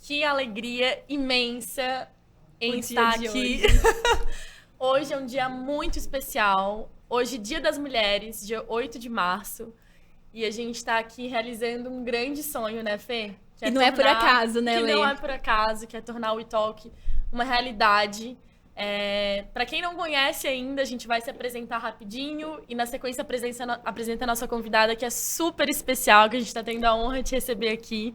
que alegria imensa em estar aqui. Hoje é um dia muito especial. Hoje, Dia das Mulheres, dia 8 de março. E a gente está aqui realizando um grande sonho, né, Fê? E não é por acaso, né, Lê? Que não é por acaso, que é tornar o WeTalk uma realidade. Para quem não conhece ainda, a gente vai se apresentar rapidinho e na sequência apresenta a nossa convidada, que é super especial, que a gente está tendo a honra de receber aqui.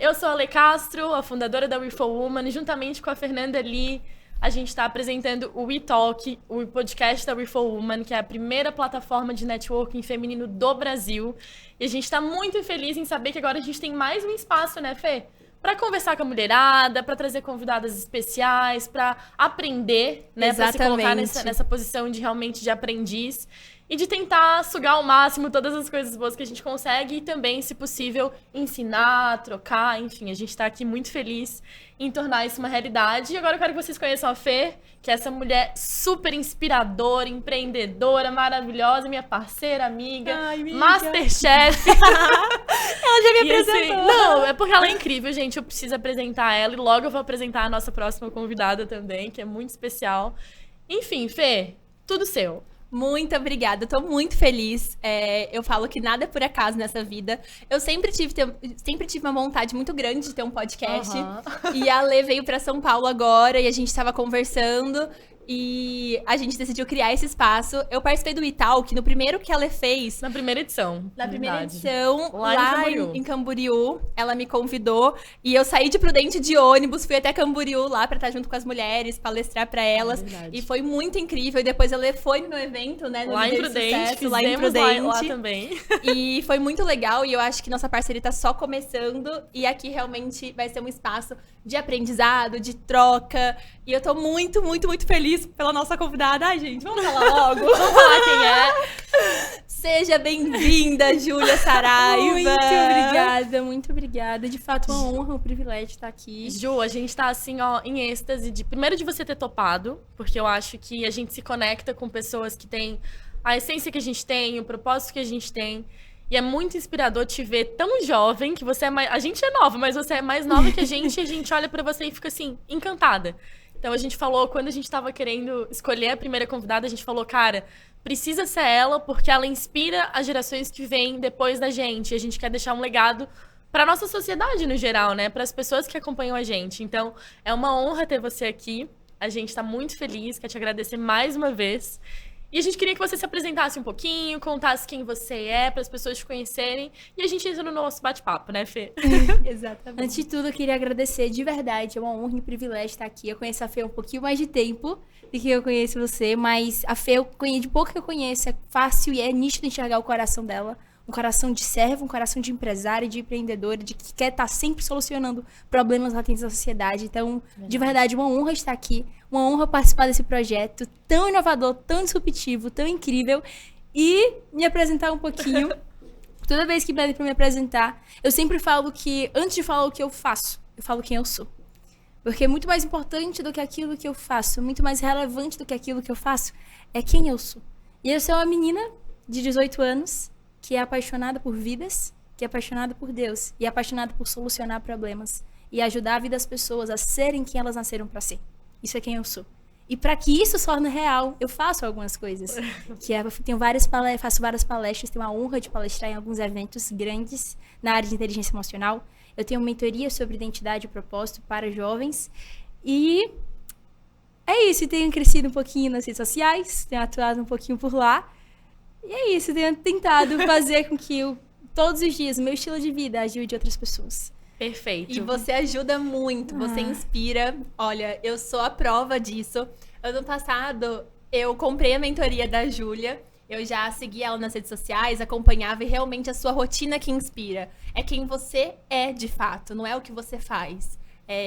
Eu sou a Lê Castro, a fundadora da WeForWoman, e juntamente com a Fernanda Lee, a gente está apresentando o WeTalk, o podcast da WeForWoman, que é a primeira plataforma de networking feminino do Brasil. E a gente está muito feliz em saber que agora a gente tem mais um espaço, né, Fê? Para conversar com a mulherada, para trazer convidadas especiais, para aprender, né? Para se colocar nessa posição de realmente de aprendiz e de tentar sugar ao máximo todas as coisas boas que a gente consegue e também, se possível, ensinar, trocar, enfim. A gente está aqui muito feliz em tornar isso uma realidade. E agora eu quero que vocês conheçam a Fê, que é essa mulher super inspiradora, empreendedora, maravilhosa, minha parceira, amiga, Masterchef. Ela já me apresentou. Assim, não, é porque ela é incrível, gente. Eu preciso apresentar ela e logo eu vou apresentar a nossa próxima convidada também, que é muito especial. Enfim, Fê, tudo seu. Muito obrigada, eu tô muito feliz. Eu falo que nada é por acaso nessa vida. Eu sempre tive uma vontade muito grande de ter um podcast. E a Lê veio pra São Paulo agora e a gente tava conversando. E a gente decidiu criar esse espaço. Eu participei do WeTalk no primeiro que ela fez. Na primeira edição. Na primeira edição, lá em Camboriú. Ela me convidou. E eu saí de Prudente de ônibus, fui até Camboriú lá pra estar junto com as mulheres, palestrar pra elas. E foi muito incrível. E depois ela foi no meu evento, né? No lá em Prudente, lá em Prudente. Lá também. E foi muito legal. E eu acho que nossa parceria tá só começando. E aqui realmente vai ser um espaço de aprendizado, de troca. E eu tô muito, muito, muito feliz pela nossa convidada. Ai, gente, vamos falar logo. Vamos falar quem é. Seja bem-vinda, Júlia Saraiva. Muito obrigada. De fato, uma honra, um privilégio estar aqui. Ju, a gente tá assim, ó, em êxtase primeiro de você ter topado, porque eu acho que a gente se conecta com pessoas que têm a essência que a gente tem, o propósito que a gente tem. E é muito inspirador te ver tão jovem, que você é mais... A gente é nova, mas você é mais nova que a gente olha pra você e fica assim, encantada. Então a gente falou, quando a gente tava querendo escolher a primeira convidada, a gente falou, cara, precisa ser ela, porque ela inspira as gerações que vêm depois da gente. E a gente quer deixar um legado pra nossa sociedade no geral, né? Para as pessoas que acompanham a gente. Então, é uma honra ter você aqui. A gente tá muito feliz, quer te agradecer mais uma vez. E a gente queria que você se apresentasse um pouquinho, contasse quem você é, para as pessoas te conhecerem. E a gente entra no nosso bate-papo, né, Fê? Exatamente. Antes de tudo, eu queria agradecer de verdade. É uma honra e um privilégio estar aqui. Eu conheço a Fê há um pouquinho mais de tempo do que eu conheço você, mas a Fê, de pouco que eu conheço, é fácil e é nítido enxergar o coração dela. Um coração de servo, um coração de empresária, de empreendedora, de que quer estar sempre solucionando problemas latentes da sociedade. Então, de verdade, uma honra estar aqui. Uma honra participar desse projeto tão inovador, tão disruptivo, tão incrível. E me apresentar um pouquinho. Toda vez que pedem para me apresentar, eu sempre falo que, antes de falar o que eu faço, eu falo quem eu sou. Porque é muito mais importante do que aquilo que eu faço, muito mais relevante do que aquilo que eu faço, é quem eu sou. E eu sou uma menina de 18 anos, que é apaixonada por vidas, que é apaixonada por Deus e é apaixonada por solucionar problemas e ajudar a vida das pessoas a serem quem elas nasceram para ser. Isso é quem eu sou. E para que isso se torne real, eu faço algumas coisas. Faço várias palestras, tenho a honra de palestrar em alguns eventos grandes na área de inteligência emocional. Eu tenho mentoria sobre identidade e propósito para jovens. E é isso, tenho crescido um pouquinho nas redes sociais, tenho atuado um pouquinho por lá. E é isso, tenho tentado fazer com que todos os dias o meu estilo de vida ajude outras pessoas. Perfeito. E você ajuda muito, você inspira. Olha, eu sou a prova disso. Ano passado, eu comprei a mentoria da Júlia. Eu já segui ela nas redes sociais, acompanhava e realmente a sua rotina que inspira. É quem você é de fato, não é o que você faz.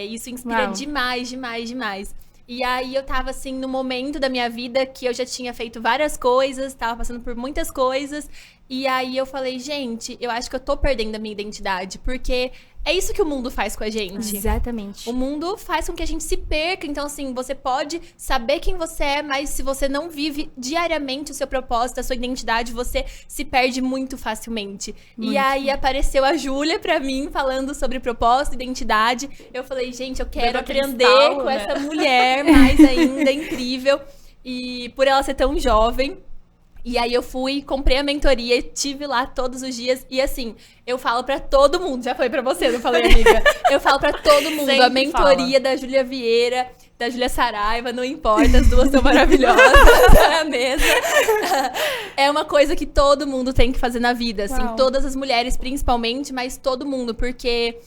Isso inspira demais, demais, demais. E aí eu tava assim, no momento da minha vida que eu já tinha feito várias coisas, tava passando por muitas coisas. E aí eu falei, gente, eu acho que eu tô perdendo a minha identidade, porque é isso que o mundo faz com a gente. Exatamente. O mundo faz com que a gente se perca. Então, assim, você pode saber quem você é, mas se você não vive diariamente o seu propósito, a sua identidade, você se perde muito facilmente. E aí apareceu a Júlia pra mim, falando sobre propósito, identidade. Eu falei, gente, eu quero aprender com essa mulher mais ainda, incrível. E por ela ser tão jovem. E aí eu fui, comprei a mentoria, tive lá todos os dias. E assim, eu falo pra todo mundo. Já falei pra você, não falei, amiga? Eu falo pra todo mundo. Sempre a mentoria da Júlia Vieira, da Júlia Saraiva, não importa, as duas são maravilhosas na mesa. É uma coisa que todo mundo tem que fazer na vida, assim. Uau. Todas as mulheres, principalmente, mas todo mundo. Porque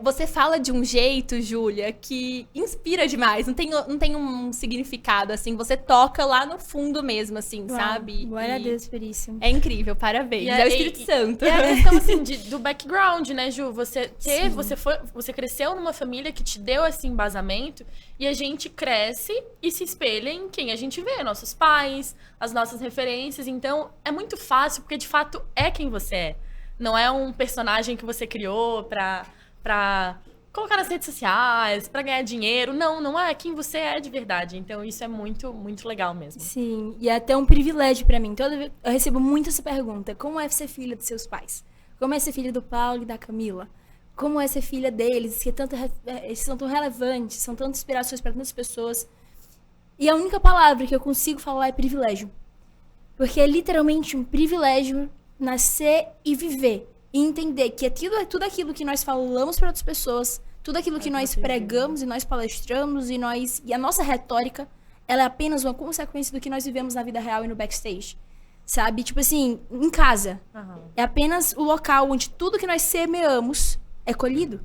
você fala de um jeito, Júlia, que inspira demais. Não tem um significado, assim. Você toca lá no fundo mesmo, assim, Uau. sabe? Glória a E Deus por isso. é incrível, parabéns. E É o Espírito Santo. É a questão, assim, do background, né, Ju? Você cresceu numa família que te deu esse embasamento e a gente cresce e se espelha em quem a gente vê, nossos pais, as nossas referências. Então, é muito fácil, porque de fato é quem você é. Não é um personagem que você criou pra colocar nas redes sociais, pra ganhar dinheiro. Não é quem você é de verdade. Então, isso é muito, muito legal mesmo. Sim, e é até um privilégio pra mim. Eu recebo muito essa pergunta. Como é ser filha dos seus pais? Como é ser filha do Paulo e da Camila? Como é ser filha deles, que eles são tão relevantes, são tantas inspirações para tantas pessoas. E a única palavra que eu consigo falar é privilégio. Porque é literalmente um privilégio nascer e viver. E entender que tudo aquilo que nós falamos para outras pessoas, tudo aquilo que nós pregamos e nós palestramos e a nossa retórica, ela é apenas uma consequência do que nós vivemos na vida real e no backstage. Sabe? Tipo assim, em casa. É apenas o local onde tudo que nós semeamos é colhido.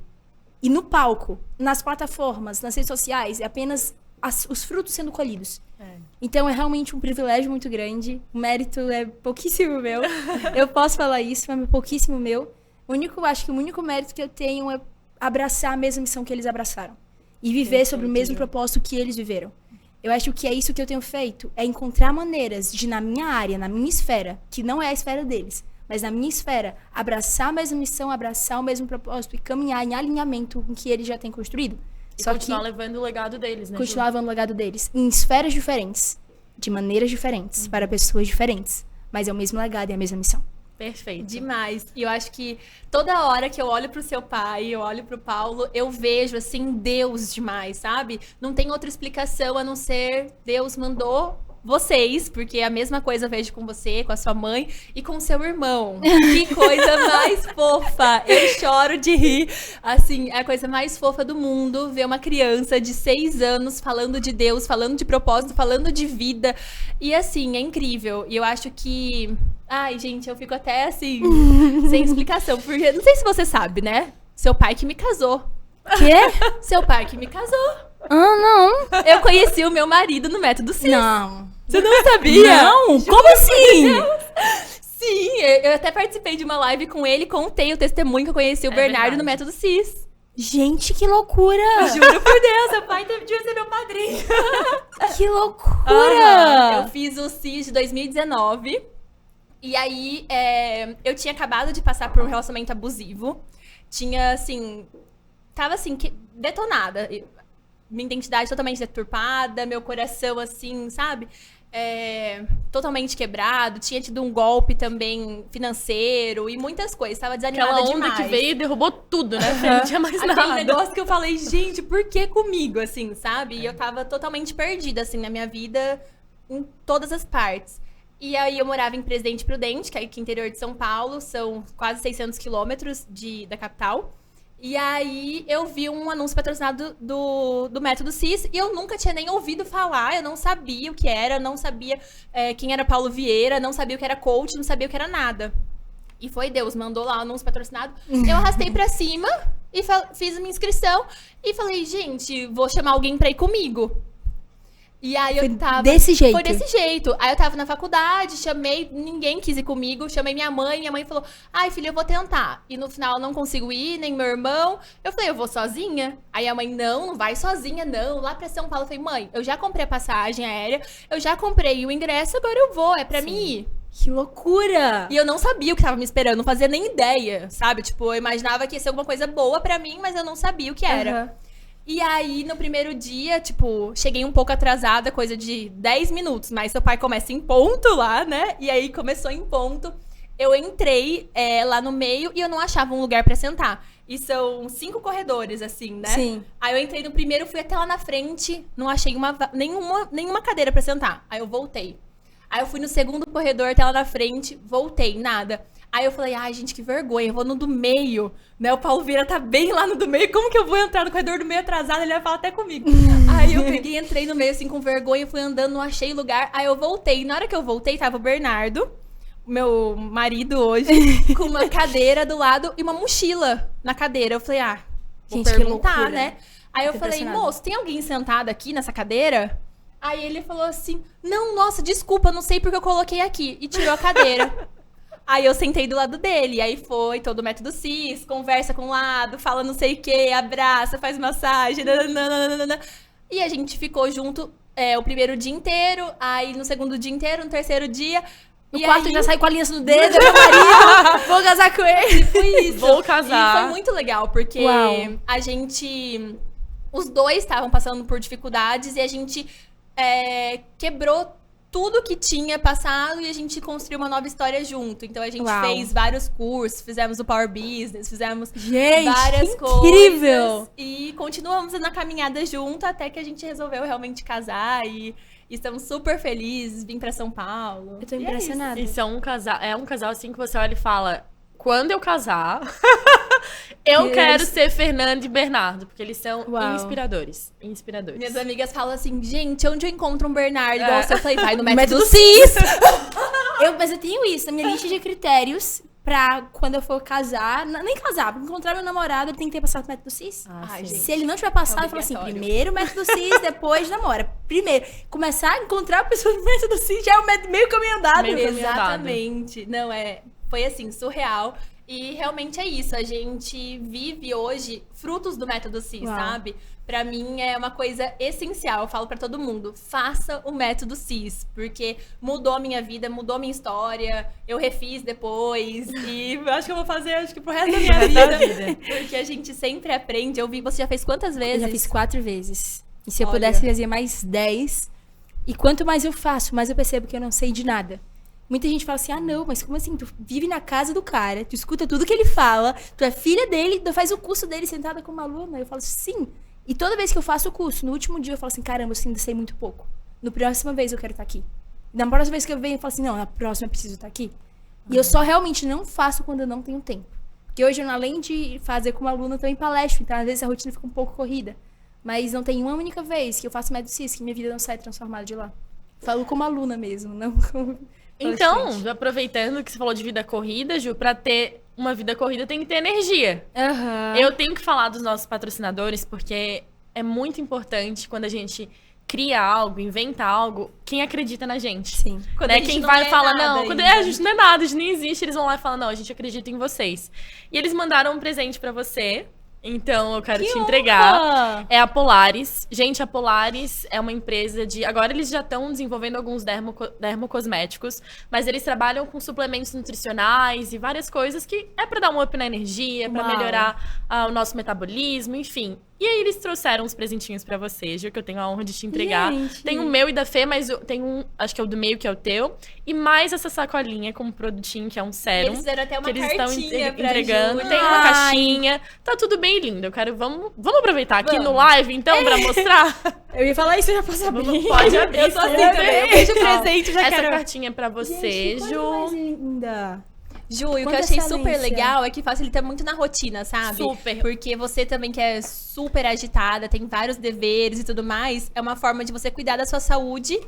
E no palco, nas plataformas, nas redes sociais, é apenas os frutos sendo colhidos. Então é realmente um privilégio muito grande. O mérito é pouquíssimo meu. Eu posso falar isso, mas é pouquíssimo meu. Acho que o único mérito que eu tenho é abraçar a mesma missão que eles abraçaram. E viver sobre o mesmo propósito que eles viveram. Eu acho que é isso que eu tenho feito. É encontrar maneiras de, na minha área, na minha esfera, que não é a esfera deles, mas na minha esfera, abraçar a mesma missão, abraçar o mesmo propósito e caminhar em alinhamento com o que eles já têm construído. E continuar levando o legado deles, né, continuar levando o legado deles em esferas diferentes, de maneiras diferentes, para pessoas diferentes. Mas é o mesmo legado e a mesma missão. Perfeito. Demais. E eu acho que toda hora que eu olho pro seu pai, eu olho pro Paulo, eu vejo, assim, Deus demais, sabe? Não tem outra explicação a não ser Deus mandou vocês, porque a mesma coisa eu vejo com você, com a sua mãe e com o seu irmão. Que coisa mais fofa! Eu choro de rir. Assim, é a coisa mais fofa do mundo ver uma criança de 6 anos falando de Deus, falando de propósito, falando de vida. E assim, é incrível. E eu acho que... Ai, gente, eu fico até assim, sem explicação. Porque, não sei se você sabe, né? Seu pai que me casou. Quê? Seu pai que me casou. Ah, não. Eu conheci o meu marido no Método CIS. Não. Você não sabia? Não? Como assim? Sim, eu até participei de uma live com ele, contei o testemunho que eu conheci o Bernardo verdade. no Método CIS. Gente, que loucura! Juro por Deus, seu pai devia ser meu padrinho. Que loucura! Aham. Eu fiz o CIS de 2019. E aí, eu tinha acabado de passar por um relacionamento abusivo. Tinha, assim... Tava, assim, detonada. Minha identidade totalmente deturpada, meu coração, assim, sabe? Totalmente quebrado. Tinha tido um golpe também financeiro e muitas coisas. Tava desanimada Aquela onda demais. que veio e derrubou tudo, né? Não tinha mais Aquele nada. negócio que eu falei, gente, por que comigo, assim, sabe? E eu tava totalmente perdida, assim, na minha vida, em todas as partes. E aí eu morava em Presidente Prudente, que é aqui no interior de São Paulo, são quase 600 quilômetros da capital. E aí eu vi um anúncio patrocinado do Método CIS e eu nunca tinha nem ouvido falar, eu não sabia o que era, não sabia quem era Paulo Vieira, não sabia o que era coach, não sabia o que era nada. E foi Deus, mandou lá o anúncio patrocinado. Eu arrastei pra cima e fiz minha inscrição e falei, gente, vou chamar alguém pra ir comigo. E aí eu tava... Desse jeito? Foi desse jeito. Aí eu tava na faculdade, chamei, ninguém quis ir comigo, chamei minha mãe falou, ai, filha, eu vou tentar. E no final eu não consigo ir, nem meu irmão. Eu falei, eu vou sozinha? Aí a mãe, não vai sozinha, não. Lá pra São Paulo, eu falei, mãe, eu já comprei a passagem aérea, eu já comprei o ingresso, agora eu vou, é pra mim ir. Que loucura! E eu não sabia o que tava me esperando, não fazia nem ideia, sabe? Tipo, eu imaginava que ia ser alguma coisa boa pra mim, mas eu não sabia o que era. Aham. E aí, no primeiro dia, tipo, cheguei um pouco atrasada, coisa de 10 minutos, mas seu pai começa em ponto lá, né? E aí começou em ponto. Eu entrei lá no meio e eu não achava um lugar pra sentar. E são 5 corredores, assim, né? Sim. Aí eu entrei no primeiro, fui até lá na frente, não achei nenhuma cadeira pra sentar. Aí eu voltei. Aí eu fui no segundo corredor, até lá na frente, voltei, nada. Aí eu falei, ai, gente, que vergonha, eu vou no do meio, né? O Paulo Vieira tá bem lá no do meio, como que eu vou entrar no corredor do meio atrasado? Ele vai falar até comigo. Aí eu peguei, entrei no meio, assim, com vergonha, fui andando, não achei lugar. Aí eu voltei. Na hora que eu voltei, tava o Bernardo, meu marido hoje, com uma cadeira do lado e uma mochila na cadeira. Eu falei, vou Gente, que perguntar, loucura. né? Aí eu Tô falei, impressionada. moço, tem alguém sentado aqui nessa cadeira? Aí ele falou assim, não, nossa, desculpa, não sei porque eu coloquei aqui. E tirou a cadeira. Aí eu sentei do lado dele, aí foi todo o método CIS, conversa com um lado, fala não sei o que, abraça, faz massagem, nananana. E a gente ficou junto o primeiro dia inteiro, aí no segundo dia inteiro, no terceiro dia. No e quarto aí, já sai com a aliança no dedo, meu marido, vou casar com ele. foi isso. Vou E casar. foi muito legal, porque Uau. a gente... Os dois estavam passando por dificuldades e a gente quebrou tudo que tinha passado e a gente construiu uma nova história junto. Então a gente Uau. fez vários cursos, fizemos o Power Business, fizemos Gente, várias que incrível! coisas. E continuamos na caminhada junto até que a gente resolveu realmente casar e estamos super felizes, vim pra São Paulo. Eu tô E é isso. impressionada. Isso é um casal assim que você olha e fala: quando eu casar, eu Que quero eles- ser Fernando e Bernardo, porque eles são Uau. inspiradores. Inspiradores. Minhas amigas falam assim, gente, onde eu encontro um Bernardo? Igual É. você, eu falei, vai no Método método CIS! Mas eu tenho isso, na minha lista de critérios pra quando eu for casar, nem casar, pra encontrar meu namorado, ele tem que ter passado pelo método CIS. Ai, sim. gente. Se ele não tiver passado, eu falo assim, Obrigatório. primeiro método CIS, depois namora. Primeiro, começar a encontrar a pessoa do método CIS já é o meio caminho andado. Meio caminho andado. Exatamente. Não, foi assim, surreal. E realmente é isso. A gente vive hoje frutos do método CIS, Uau. sabe? Pra mim é uma coisa essencial. Eu falo pra todo mundo, faça o método CIS, porque mudou a minha vida, mudou a minha história. Eu refiz depois e eu acho que eu vou fazer pro resto da minha vida. Porque a gente sempre aprende. Eu vi, você já fez quantas Eu vezes? já fiz 4 vezes. E se eu Olha. pudesse fazer mais 10. E quanto mais eu faço, mais eu percebo que eu não sei de nada. Muita gente fala assim, não, mas como assim? Tu vive na casa do cara, tu escuta tudo que ele fala, tu é filha dele, tu faz o curso dele sentada como aluna. Eu falo, sim. E toda vez que eu faço o curso, no último dia eu falo assim, caramba, eu ainda sei muito pouco. Na próxima vez eu quero estar aqui. Na próxima vez que eu venho, eu falo assim, não, na próxima eu preciso estar aqui. E eu só realmente não faço quando eu não tenho tempo. Porque hoje, além de fazer como aluna, eu também palestro. Então, às vezes, a rotina fica um pouco corrida. Mas não tem uma única vez que eu faço método CIS, que minha vida não sai transformada de lá. Falo como aluna mesmo, não como Então, palestrante. aproveitando que você falou de vida corrida, Ju, pra ter uma vida corrida tem que ter energia. Aham. Eu tenho que falar dos nossos patrocinadores, porque é muito importante quando a gente cria algo, inventa algo, quem acredita na gente. Sim. Quando Né? a gente Quem não vai é e fala, nada não, quando ainda. a gente não é nada, a gente nem existe, eles vão lá e falam, não, a gente acredita em vocês. E eles mandaram um presente pra você, então eu quero te entregar. É a Polaris. Gente, a Polaris é uma empresa de... Agora eles já estão desenvolvendo alguns dermocosméticos, mas eles trabalham com suplementos nutricionais e várias coisas que é pra dar um up na energia, pra Uau. melhorar o nosso metabolismo, enfim. E aí eles trouxeram uns presentinhos pra você, Ju, que eu tenho a honra de te entregar. Gente. Tem o meu e da Fê, mas tem um, acho que é o do meio, que é o teu. E mais essa sacolinha com um produtinho, que é um E sérum. eles fizeram até uma Que eles estão cartinha pra entregando. Ju. Tem uma Ai. caixinha. Tá tudo bem lindo. Eu quero. Vamos aproveitar aqui no Vamos. live, então, pra mostrar? Eu ia falar isso, eu já posso abrir. Pode abrir. Eu sou assim se também. Eu vejo o Ó, presente e já essa quero. cartinha é pra você, Gente, que coisa mais Ju. linda. Ju, e o que eu Quanta achei super excelência. legal é que facilita muito na rotina, sabe? Super. Porque você também que é super agitada, tem vários deveres e tudo mais, é uma forma de você cuidar da sua saúde,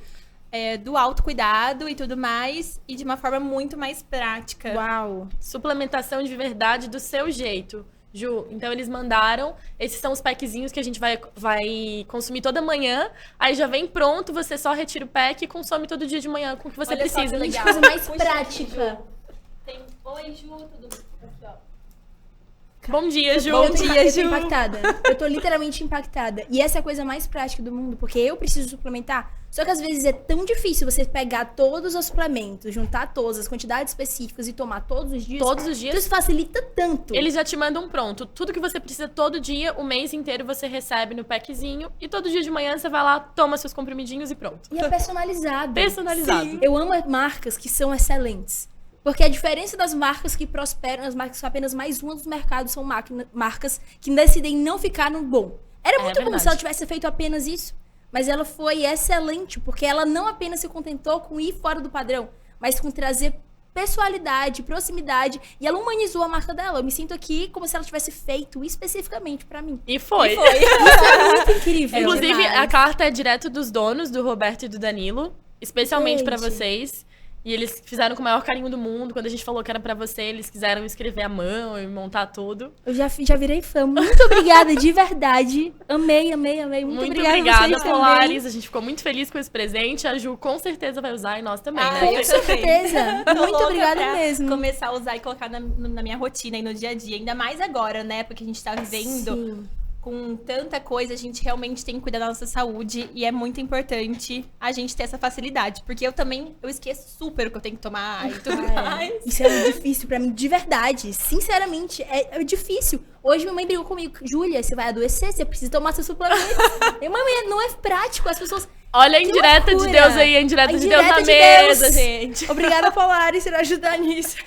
do autocuidado e tudo mais, e de uma forma muito mais prática. Uau. Suplementação de verdade do seu jeito. Ju, então eles mandaram, esses são os packzinhos que a gente vai consumir toda manhã, aí já vem pronto, você só retira o pack e consome todo dia de manhã com o que você Olha só precisa. que legal. Coisa mais Puxa prática. aqui, Ju. Oi, Ju, tudo bem? Aqui, ó. Bom dia, Ju. Eu tô impactada. Eu tô literalmente impactada. E essa é a coisa mais prática do mundo, porque eu preciso suplementar. Só que às vezes é tão difícil você pegar todos os suplementos, juntar todas as quantidades específicas e tomar todos os dias. Todos os dias. Isso facilita tanto. Eles já te mandam pronto. Tudo que você precisa todo dia, o mês inteiro você recebe no packzinho. E todo dia de manhã você vai lá, toma seus comprimidinhos e pronto. E é personalizado. Personalizado. Sim. Eu amo marcas que são excelentes. Porque a diferença das marcas que prosperam, as marcas que são apenas mais uma dos mercados, são marcas que decidem não ficar no bom. Era muito bom se ela tivesse feito apenas isso. Mas ela foi excelente, porque ela não apenas se contentou com ir fora do padrão, mas com trazer pessoalidade, proximidade, e ela humanizou a marca dela. Eu me sinto aqui como se ela tivesse feito especificamente pra mim. E foi. Isso é muito incrível. Inclusive, demais. a carta é direto dos donos, do Roberto e do Danilo, especialmente pra vocês. E eles fizeram com o maior carinho do mundo. Quando a gente falou que era pra você, eles quiseram escrever à mão e montar tudo. Eu já virei fã. Muito obrigada, de verdade. Amei. Muito obrigada, vocês Polaris. também. A gente ficou muito feliz com esse presente. A Ju com certeza vai usar e nós também, né? Com certeza. Tô Muito louca obrigada pra mesmo. começar a usar e colocar na minha rotina e no dia a dia. Ainda mais agora, né? Porque a gente tá vivendo Sim. com tanta coisa, a gente realmente tem que cuidar da nossa saúde. E é muito importante a gente ter essa facilidade. Porque eu esqueço super o que eu tenho que tomar e tudo mais. Isso é muito difícil pra mim, de verdade. Sinceramente, é difícil. Hoje minha mãe brigou comigo. Júlia, você vai adoecer, você precisa tomar seu suplemento. E mãe, não é prático, as pessoas... Olha a Que indireta de loucura. Deus aí, a indireta de Deus na indireta de mesa, Deus. gente. Obrigada, Polaris, por ajudar nisso.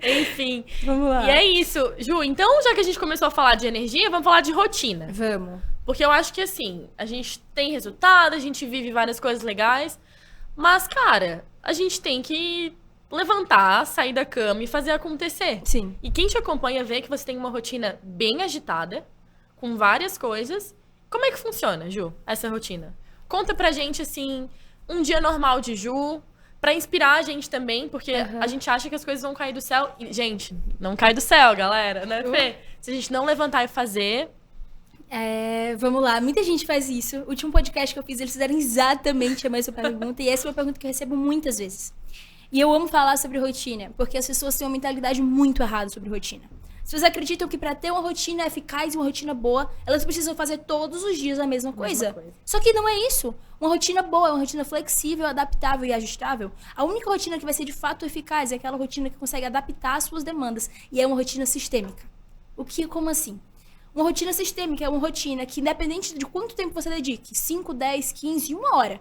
Enfim. Vamos lá. E é isso. Ju, então, já que a gente começou a falar de energia, vamos falar de rotina. Vamos. Porque eu acho que, assim, a gente tem resultado, a gente vive várias coisas legais. Mas, cara, a gente tem que levantar, sair da cama e fazer acontecer. Sim. E quem te acompanha vê que você tem uma rotina bem agitada, com várias coisas. Como é que funciona, Ju, essa rotina? Conta pra gente, assim, um dia normal de Ju, pra inspirar a gente também, porque a gente acha que as coisas vão cair do céu. E, gente, não cai do céu, galera, né, Fê? Se a gente não levantar e fazer... Vamos lá, muita gente faz isso. O último podcast que eu fiz, eles fizeram exatamente a mesma pergunta. E essa é uma pergunta que eu recebo muitas vezes. E eu amo falar sobre rotina, porque as pessoas têm uma mentalidade muito errada sobre rotina. As pessoas acreditam que pra ter uma rotina eficaz e uma rotina boa, elas precisam fazer todos os dias a mesma coisa. Só que não é isso. Uma rotina boa é uma rotina flexível, adaptável e ajustável. A única rotina que vai ser de fato eficaz é aquela rotina que consegue adaptar às suas demandas. E é uma rotina sistêmica. Como assim? Uma rotina sistêmica é uma rotina que, independente de quanto tempo você dedique, 5, 10, 15, 1 hora,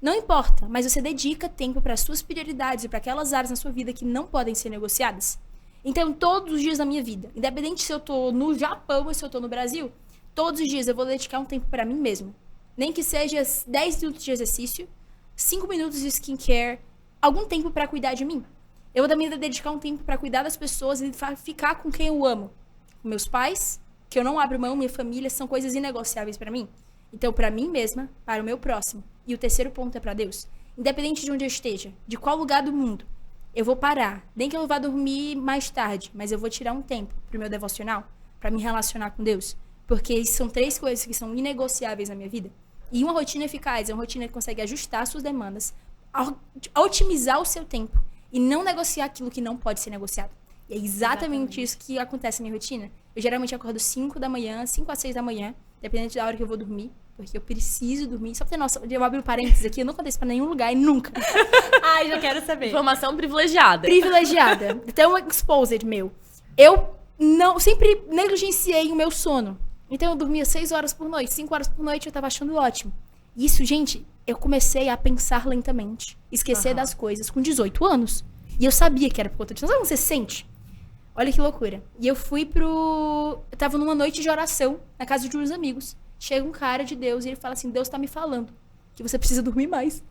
não importa, mas você dedica tempo para as suas prioridades e para aquelas áreas na sua vida que não podem ser negociadas. Então, todos os dias da minha vida, independente se eu tô no Japão ou se eu tô no Brasil, todos os dias eu vou dedicar um tempo para mim mesmo. Nem que seja 10 minutos de exercício, 5 minutos de skincare, algum tempo para cuidar de mim. Eu vou também dedicar um tempo para cuidar das pessoas e ficar com quem eu amo. Com meus pais, que eu não abro mão, minha família, são coisas inegociáveis para mim. Então, para mim mesma, para o meu próximo. E o terceiro ponto é para Deus. Independente de onde eu esteja, de qual lugar do mundo, eu vou parar. Nem que eu vá dormir mais tarde, mas eu vou tirar um tempo pro meu devocional, para me relacionar com Deus. Porque são 3 coisas que são inegociáveis na minha vida. E uma rotina eficaz é uma rotina que consegue ajustar as suas demandas, otimizar o seu tempo e não negociar aquilo que não pode ser negociado. E é exatamente isso que acontece na minha rotina. Eu geralmente acordo 5 da manhã, 5 a 6 da manhã, dependendo da hora que eu vou dormir, porque eu preciso dormir. Só pra ter noção, eu abro um parênteses aqui, eu não contei isso pra nenhum lugar e nunca. Ai, já quero saber. Informação privilegiada. Privilegiada. Então, exposed meu. Eu sempre negligenciei o meu sono. Então, eu dormia 6 horas por noite, 5 horas por noite, eu tava achando ótimo. Isso, gente, eu comecei a pensar lentamente, esquecer das coisas com 18 anos. E eu sabia que era por conta disso. Sabe como você sente? Olha que loucura. E eu fui eu tava numa noite de oração na casa de uns amigos. Chega um cara de Deus e ele fala assim: Deus tá me falando que você precisa dormir mais.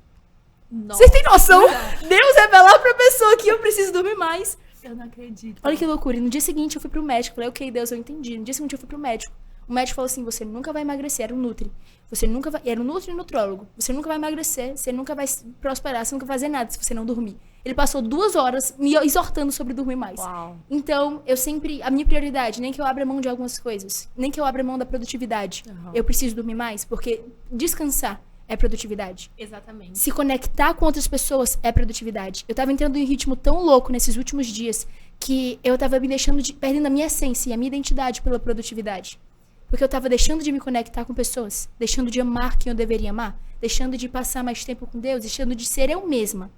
Nossa. Vocês têm noção? Deus revelar pra pessoa que eu preciso dormir mais. Eu não acredito. Olha que loucura. E no dia seguinte eu fui pro médico. Falei, ok, Deus, eu entendi. No dia seguinte eu fui pro médico. O médico falou assim: você nunca vai emagrecer. Era um nutri. Você nunca vai... Era um nutri e nutrólogo. Você nunca vai emagrecer. Você nunca vai prosperar. Você nunca vai fazer nada se você não dormir. Ele passou 2 horas me exortando sobre dormir mais. Uau. Então, eu sempre... A minha prioridade, nem que eu abra mão de algumas coisas. Nem que eu abra mão da produtividade. Eu preciso dormir mais. Porque descansar é produtividade. Exatamente. Se conectar com outras pessoas é produtividade. Eu tava entrando em um ritmo tão louco nesses últimos dias que eu tava me perdendo a minha essência e a minha identidade pela produtividade. Porque eu tava deixando de me conectar com pessoas, deixando de amar quem eu deveria amar, deixando de passar mais tempo com Deus, deixando de ser eu mesma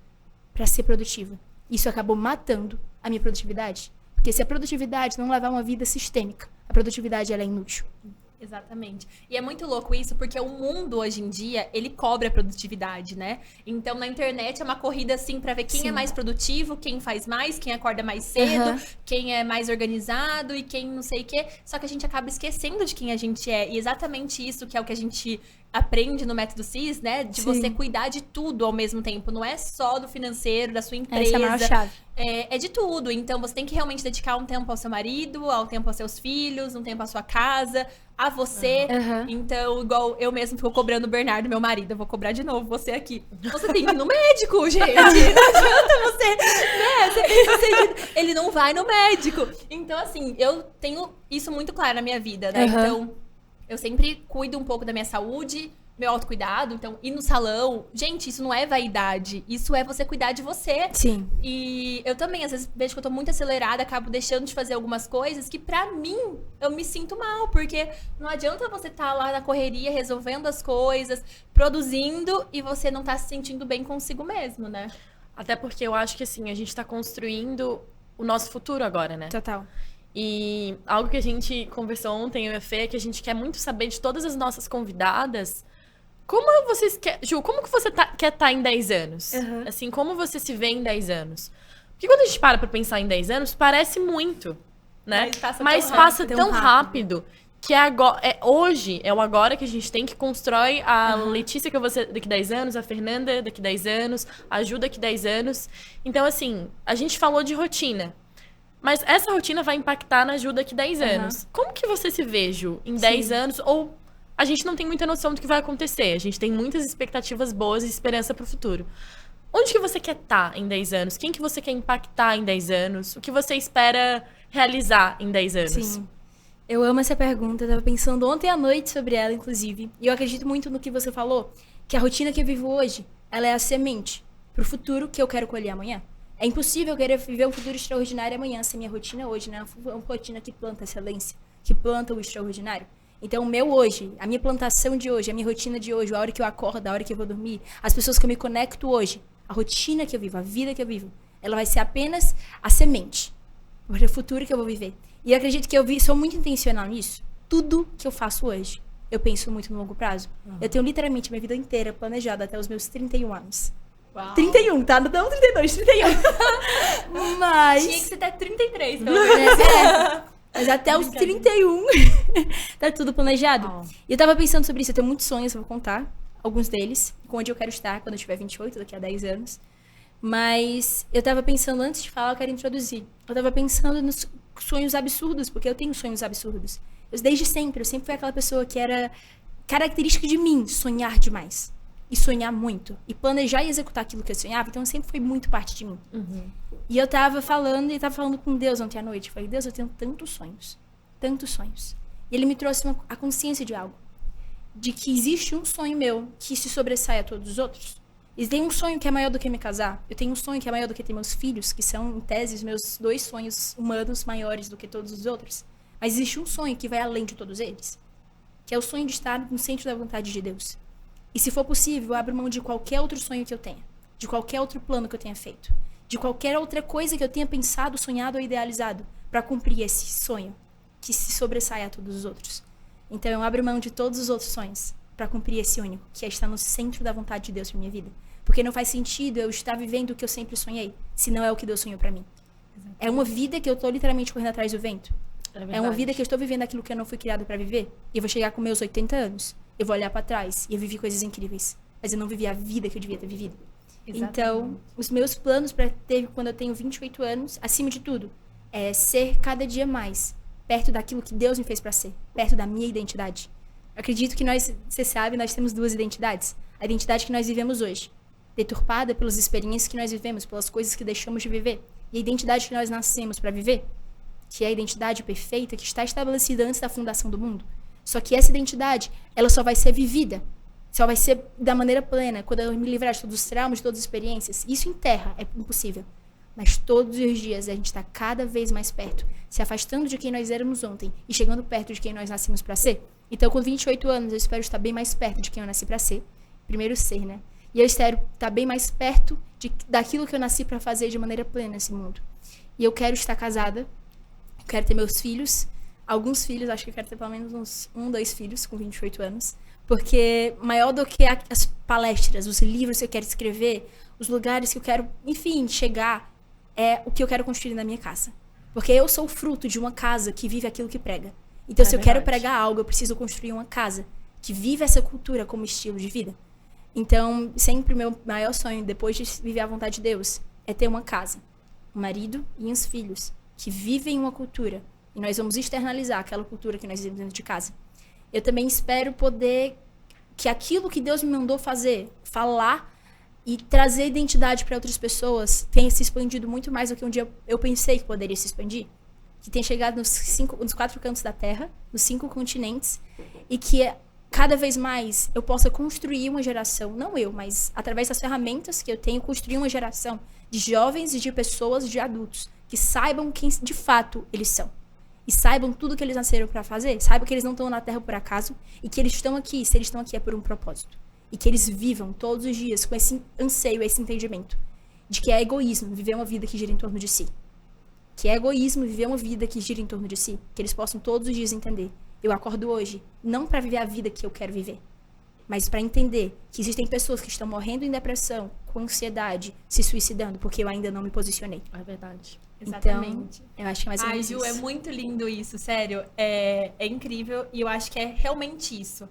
para ser produtiva. Isso acabou matando a minha produtividade. Porque se a produtividade não levar uma vida sistêmica, a produtividade ela é inútil. Exatamente. E é muito louco isso, porque o mundo hoje em dia, ele cobra a produtividade, né? Então, na internet é uma corrida, assim, pra ver quem é mais produtivo, quem faz mais, quem acorda mais cedo, quem é mais organizado e quem não sei o quê. Só que a gente acaba esquecendo de quem a gente é. E exatamente isso que é o que a gente aprende no Método CIS, né? De você cuidar de tudo ao mesmo tempo. Não é só do financeiro, da sua empresa. Essa é a maior chave. É de tudo. Então, você tem que realmente dedicar um tempo ao seu marido, ao tempo aos seus filhos, um tempo à sua casa, a você. Então, igual eu mesmo fico cobrando o Bernardo, meu marido. Eu vou cobrar de novo você aqui. Você tem que ir no médico, gente. Não adianta você, né? Ele não vai no médico. Então, assim, eu tenho isso muito claro na minha vida, né? Então, eu sempre cuido um pouco da minha saúde, meu autocuidado. Então, ir no salão. Gente, isso não é vaidade. Isso é você cuidar de você. Sim. E eu também, às vezes, vejo que eu tô muito acelerada, acabo deixando de fazer algumas coisas que, pra mim, eu me sinto mal. Porque não adianta você estar lá na correria, resolvendo as coisas, produzindo, e você não tá se sentindo bem consigo mesmo, né? Até porque eu acho que, assim, a gente tá construindo o nosso futuro agora, né? Total. E algo que a gente conversou ontem, eu e a Fê, é que a gente quer muito saber de todas as nossas convidadas. Como vocês querem... Ju, como que você quer estar em 10 anos? Assim, como você se vê em 10 anos? Porque quando a gente para pra pensar em 10 anos, parece muito, né? Mas passa tão rápido que hoje, é o agora que a gente tem que constrói a Letícia, que eu vou ser daqui 10 anos, a Fernanda daqui 10 anos, a Ju daqui 10 anos. Então, assim, a gente falou de rotina. Mas essa rotina vai impactar na Ju daqui 10 anos. Como que você se vê, Ju, em 10 anos? Ou a gente não tem muita noção do que vai acontecer. A gente tem muitas expectativas boas e esperança pro futuro. Onde que você quer estar em 10 anos? Quem que você quer impactar em 10 anos? O que você espera realizar em 10 anos? Sim. Eu amo essa pergunta. Eu tava pensando ontem à noite sobre ela, inclusive. E eu acredito muito no que você falou. Que a rotina que eu vivo hoje, ela é a semente pro futuro que eu quero colher amanhã. É impossível eu querer viver um futuro extraordinário amanhã se a minha rotina hoje, né? É uma rotina que planta excelência, que planta o extraordinário. Então, o meu hoje, a minha plantação de hoje, a minha rotina de hoje, a hora que eu acordo, a hora que eu vou dormir, as pessoas que eu me conecto hoje, a rotina que eu vivo, a vida que eu vivo, ela vai ser apenas a semente para o futuro que eu vou viver. E eu acredito que sou muito intencional nisso. Tudo que eu faço hoje, eu penso muito no longo prazo. Eu tenho literalmente minha vida inteira planejada até os meus 31 anos. Uau. 31, tá? Não 32, 31. Mas... Tinha que ser até 33, pelo menos. Mas até os 31 tá tudo planejado. E eu tava pensando sobre isso. Eu tenho muitos sonhos, eu vou contar alguns deles, com onde eu quero estar quando eu tiver 28, daqui a 10 anos. Mas eu tava pensando, antes de falar, eu quero introduzir. Eu tava pensando nos sonhos absurdos, porque eu tenho sonhos absurdos. Desde sempre, eu sempre fui aquela pessoa que era característica de mim, sonhar demais. E sonhar muito. E planejar e executar aquilo que eu sonhava. Então, sempre foi muito parte de mim. E eu tava falando com Deus ontem à noite. Eu falei, Deus, eu tenho tantos sonhos. Tantos sonhos. E Ele me trouxe a consciência de algo. De que existe um sonho meu que se sobressai a todos os outros. E tem um sonho que é maior do que me casar. Eu tenho um sonho que é maior do que ter meus filhos, que são, em tese, os meus 2 sonhos humanos maiores do que todos os outros. Mas existe um sonho que vai além de todos eles. Que é o sonho de estar no centro da vontade de Deus. E se for possível, eu abro mão de qualquer outro sonho que eu tenha. De qualquer outro plano que eu tenha feito. De qualquer outra coisa que eu tenha pensado, sonhado ou idealizado. Para cumprir esse sonho. Que se sobressai a todos os outros. Então eu abro mão de todos os outros sonhos. Para cumprir esse único. Que é estar no centro da vontade de Deus para minha vida. Porque não faz sentido eu estar vivendo o que eu sempre sonhei. Se não é o que Deus sonhou para mim. Exatamente. É uma vida que eu tô literalmente correndo atrás do vento. É uma vida que eu estou vivendo aquilo que eu não fui criado para viver. E eu vou chegar com meus 80 anos. Eu vou olhar para trás e eu vivi coisas incríveis. Mas eu não vivi a vida que eu devia ter vivido. Exatamente. Então, os meus planos para ter quando eu tenho 28 anos, acima de tudo, é ser cada dia mais perto daquilo que Deus me fez para ser. Perto da minha identidade. Eu acredito que você sabe, nós temos 2 identidades. A identidade que nós vivemos hoje. Deturpada pelas experiências que nós vivemos, pelas coisas que deixamos de viver. E a identidade que nós nascemos para viver. Que é a identidade perfeita que está estabelecida antes da fundação do mundo. Só que essa identidade, ela só vai ser vivida, só vai ser da maneira plena, quando eu me livrar de todos os traumas, de todas as experiências. Isso em terra é impossível. Mas todos os dias a gente está cada vez mais perto, se afastando de quem nós éramos ontem e chegando perto de quem nós nascemos para ser. Então, com 28 anos, eu espero estar bem mais perto de quem eu nasci para ser. Primeiro ser, né? E eu espero estar bem mais perto daquilo que eu nasci para fazer de maneira plena nesse mundo. E eu quero estar casada, eu quero ter meus filhos, alguns filhos, acho que eu quero ter pelo menos uns 2 filhos com 28 anos. Porque maior do que as palestras, os livros que eu quero escrever, os lugares que eu quero, enfim, chegar, é o que eu quero construir na minha casa. Porque eu sou fruto de uma casa que vive aquilo que prega. Então, se eu quero pregar algo, eu preciso construir uma casa que vive essa cultura como estilo de vida. Então, sempre o meu maior sonho, depois de viver a vontade de Deus, é ter uma casa, um marido e uns filhos que vivem uma cultura. E nós vamos externalizar aquela cultura que nós vivemos dentro de casa. Eu também espero poder que aquilo que Deus me mandou fazer, falar e trazer identidade para outras pessoas, tenha se expandido muito mais do que um dia eu pensei que poderia se expandir. Que tenha chegado nos 4 cantos da Terra, nos 5 continentes, e que cada vez mais eu possa construir uma geração, não eu, mas através das ferramentas que eu tenho, construir uma geração de jovens e de pessoas, de adultos, que saibam quem de fato eles são. E saibam tudo que eles nasceram para fazer, saibam que eles não estão na Terra por acaso, e que eles estão aqui, se eles estão aqui é por um propósito. E que eles vivam todos os dias com esse anseio, esse entendimento de que é egoísmo viver uma vida que gira em torno de si. Que é egoísmo viver uma vida que gira em torno de si. Que eles possam todos os dias entender. Eu acordo hoje não para viver a vida que eu quero viver, mas para entender que existem pessoas que estão morrendo em depressão, com ansiedade, se suicidando, porque eu ainda não me posicionei. É verdade. Exatamente. Então, eu acho que é mais ou menos Ju, isso. é muito lindo isso, sério. É incrível e eu acho que é realmente isso.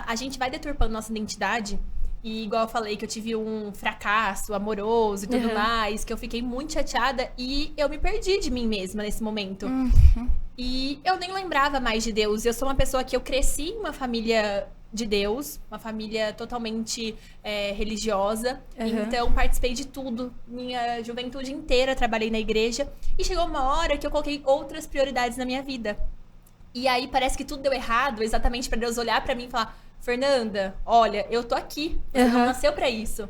A gente vai deturpando nossa identidade e igual eu falei que eu tive um fracasso amoroso e tudo mais, que eu fiquei muito chateada e eu me perdi de mim mesma nesse momento. E eu nem lembrava mais de Deus. Eu sou uma pessoa que eu cresci em uma família de Deus, uma família totalmente religiosa. Então, participei de tudo. Minha juventude inteira trabalhei na igreja. E chegou uma hora que eu coloquei outras prioridades na minha vida. E aí, parece que tudo deu errado, exatamente para Deus olhar para mim e falar: Fernanda, olha, eu tô aqui. Você não nasceu para isso.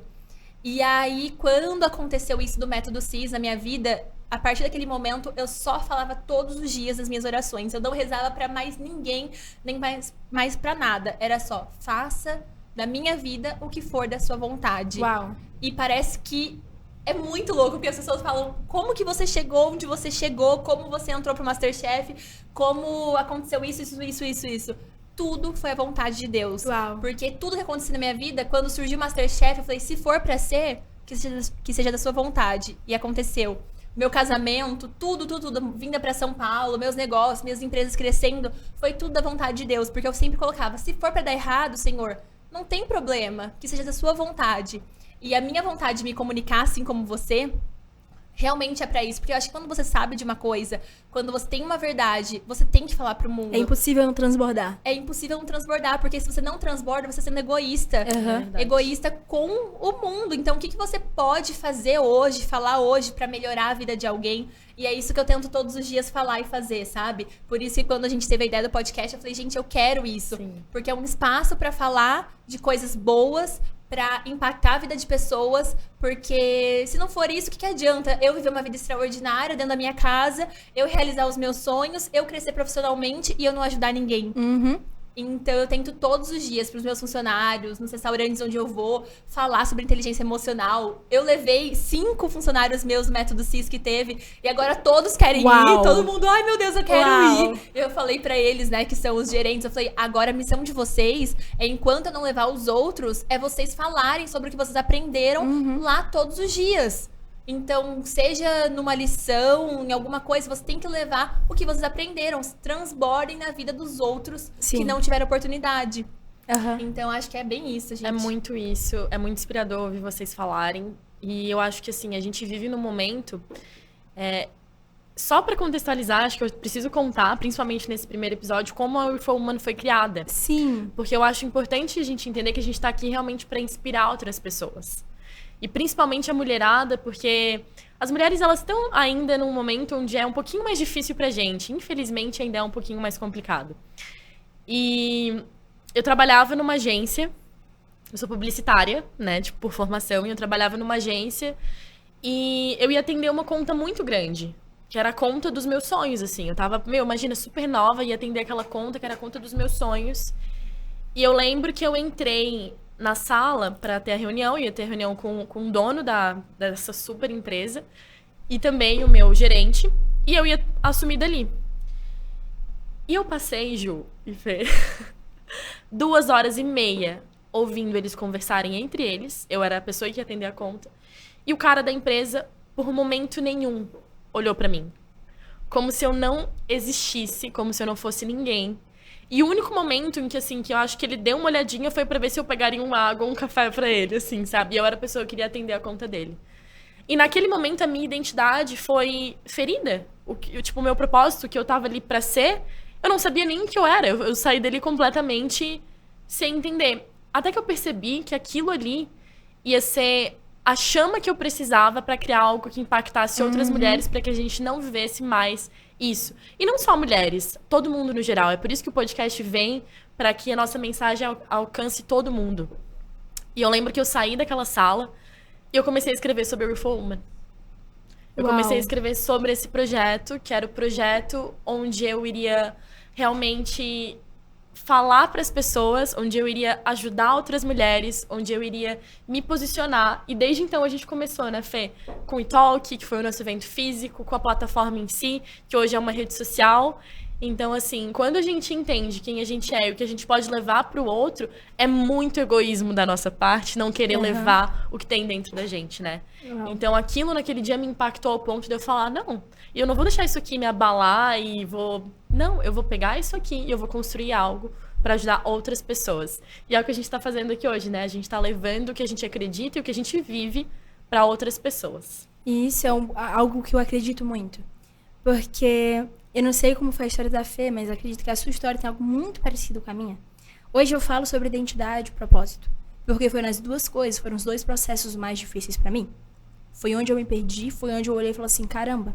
E aí, quando aconteceu isso do método CIS na minha vida, a partir daquele momento, eu só falava todos os dias as minhas orações. Eu não rezava pra mais ninguém, nem mais pra nada. Era só, faça da minha vida o que for da sua vontade. Uau. E parece que é muito louco, porque as pessoas falam como que você chegou onde você chegou, como você entrou pro MasterChef, como aconteceu isso. Tudo foi a vontade de Deus. Uau. Porque tudo que aconteceu na minha vida, quando surgiu o MasterChef, eu falei, se for pra ser, que seja da sua vontade. E aconteceu. Meu casamento, tudo, vinda pra São Paulo, meus negócios, minhas empresas crescendo, foi tudo da vontade de Deus. Porque eu sempre colocava, se for pra dar errado, Senhor, não tem problema, que seja da sua vontade. E a minha vontade de me comunicar, assim como você, realmente é pra isso. Porque eu acho que quando você sabe de uma coisa, quando você tem uma verdade, você tem que falar pro mundo. É impossível não transbordar. É impossível não transbordar, porque se você não transborda, você está sendo egoísta. Egoísta com o mundo. Então, o que você pode fazer hoje, falar hoje, pra melhorar a vida de alguém? E é isso que eu tento todos os dias falar e fazer, sabe? Por isso que quando a gente teve a ideia do podcast, eu falei, gente, eu quero isso. Sim. Porque é um espaço pra falar de coisas boas, pra impactar a vida de pessoas, porque se não for isso, o que adianta eu viver uma vida extraordinária dentro da minha casa, eu realizar os meus sonhos, eu crescer profissionalmente e eu não ajudar ninguém? Então, eu tento todos os dias pros meus funcionários, nos restaurantes onde eu vou, falar sobre inteligência emocional. Eu levei 5 funcionários meus no método CIS que teve, e agora todos querem ir, todo mundo, ai meu Deus, eu quero ir. Eu falei pra eles, né, que são os gerentes, eu falei, agora a missão de vocês é, enquanto eu não levar os outros, é vocês falarem sobre o que vocês aprenderam lá todos os dias. Então, seja numa lição, em alguma coisa, você tem que levar o que vocês aprenderam. Transbordem na vida dos outros que não tiveram oportunidade. Então, acho que é bem isso, gente. É muito isso. É muito inspirador ouvir vocês falarem. E eu acho que, assim, a gente vive num momento... Só pra contextualizar, acho que eu preciso contar, principalmente nesse primeiro episódio, como a We For Woman foi criada. Sim. Porque eu acho importante a gente entender que a gente tá aqui realmente pra inspirar outras pessoas. E principalmente a mulherada, porque as mulheres, elas estão ainda num momento onde é um pouquinho mais difícil pra gente. Infelizmente, ainda é um pouquinho mais complicado. E eu trabalhava numa agência, eu sou publicitária, né, tipo, por formação, e eu trabalhava numa agência, E eu ia atender uma conta muito grande, que era a conta dos meus sonhos, assim. Eu tava, imagina, super nova, ia atender aquela conta, que era a conta dos meus sonhos. E eu lembro que eu entrei na sala pra ter a reunião, ia ter a reunião com o dono dessa super empresa, e também o meu gerente, e eu ia assumir dali. E eu passei, Ju e Fê, 2 horas e meia ouvindo eles conversarem entre eles. Eu era a pessoa que ia atender a conta. E o cara da empresa, por momento nenhum, olhou pra mim. Como se eu não existisse, como se eu não fosse ninguém. E o único momento em que, assim, que eu acho que ele deu uma olhadinha foi pra ver se eu pegaria uma água ou um café pra ele, assim, sabe? E eu era a pessoa que queria atender a conta dele. E naquele momento a minha identidade foi ferida. O meu propósito, que eu tava ali pra ser, eu não sabia nem o que eu era. Eu saí dali completamente sem entender. Até que eu percebi que aquilo ali ia ser a chama que eu precisava pra criar algo que impactasse outras mulheres, pra que a gente não vivesse mais isso. E não só mulheres, todo mundo no geral. É por isso que o podcast vem, pra que a nossa mensagem alcance todo mundo. E eu lembro que eu saí daquela sala e eu comecei a escrever sobre a Beautiful Woman. Eu comecei a escrever sobre esse projeto, que era o projeto onde eu iria realmente falar para as pessoas, onde eu iria ajudar outras mulheres, onde eu iria me posicionar. E desde então a gente começou, né, Fê? Com o eTalk, que foi o nosso evento físico, com a plataforma em si, que hoje é uma rede social. Então, assim, quando a gente entende quem a gente é e o que a gente pode levar pro outro, é muito egoísmo da nossa parte não querer levar o que tem dentro da gente, né? Então, aquilo naquele dia me impactou ao ponto de eu falar, não, eu não vou deixar isso aqui me abalar e vou... Não, eu vou pegar isso aqui e eu vou construir algo pra ajudar outras pessoas. E é o que a gente tá fazendo aqui hoje, né? A gente tá levando o que a gente acredita e o que a gente vive pra outras pessoas. E isso é algo que eu acredito muito. Porque eu não sei como foi a história da Fê, mas acredito que a sua história tem algo muito parecido com a minha. Hoje eu falo sobre identidade e propósito. Porque foram as duas coisas, foram os dois processos mais difíceis pra mim. Foi onde eu me perdi, foi onde eu olhei e falei assim, caramba,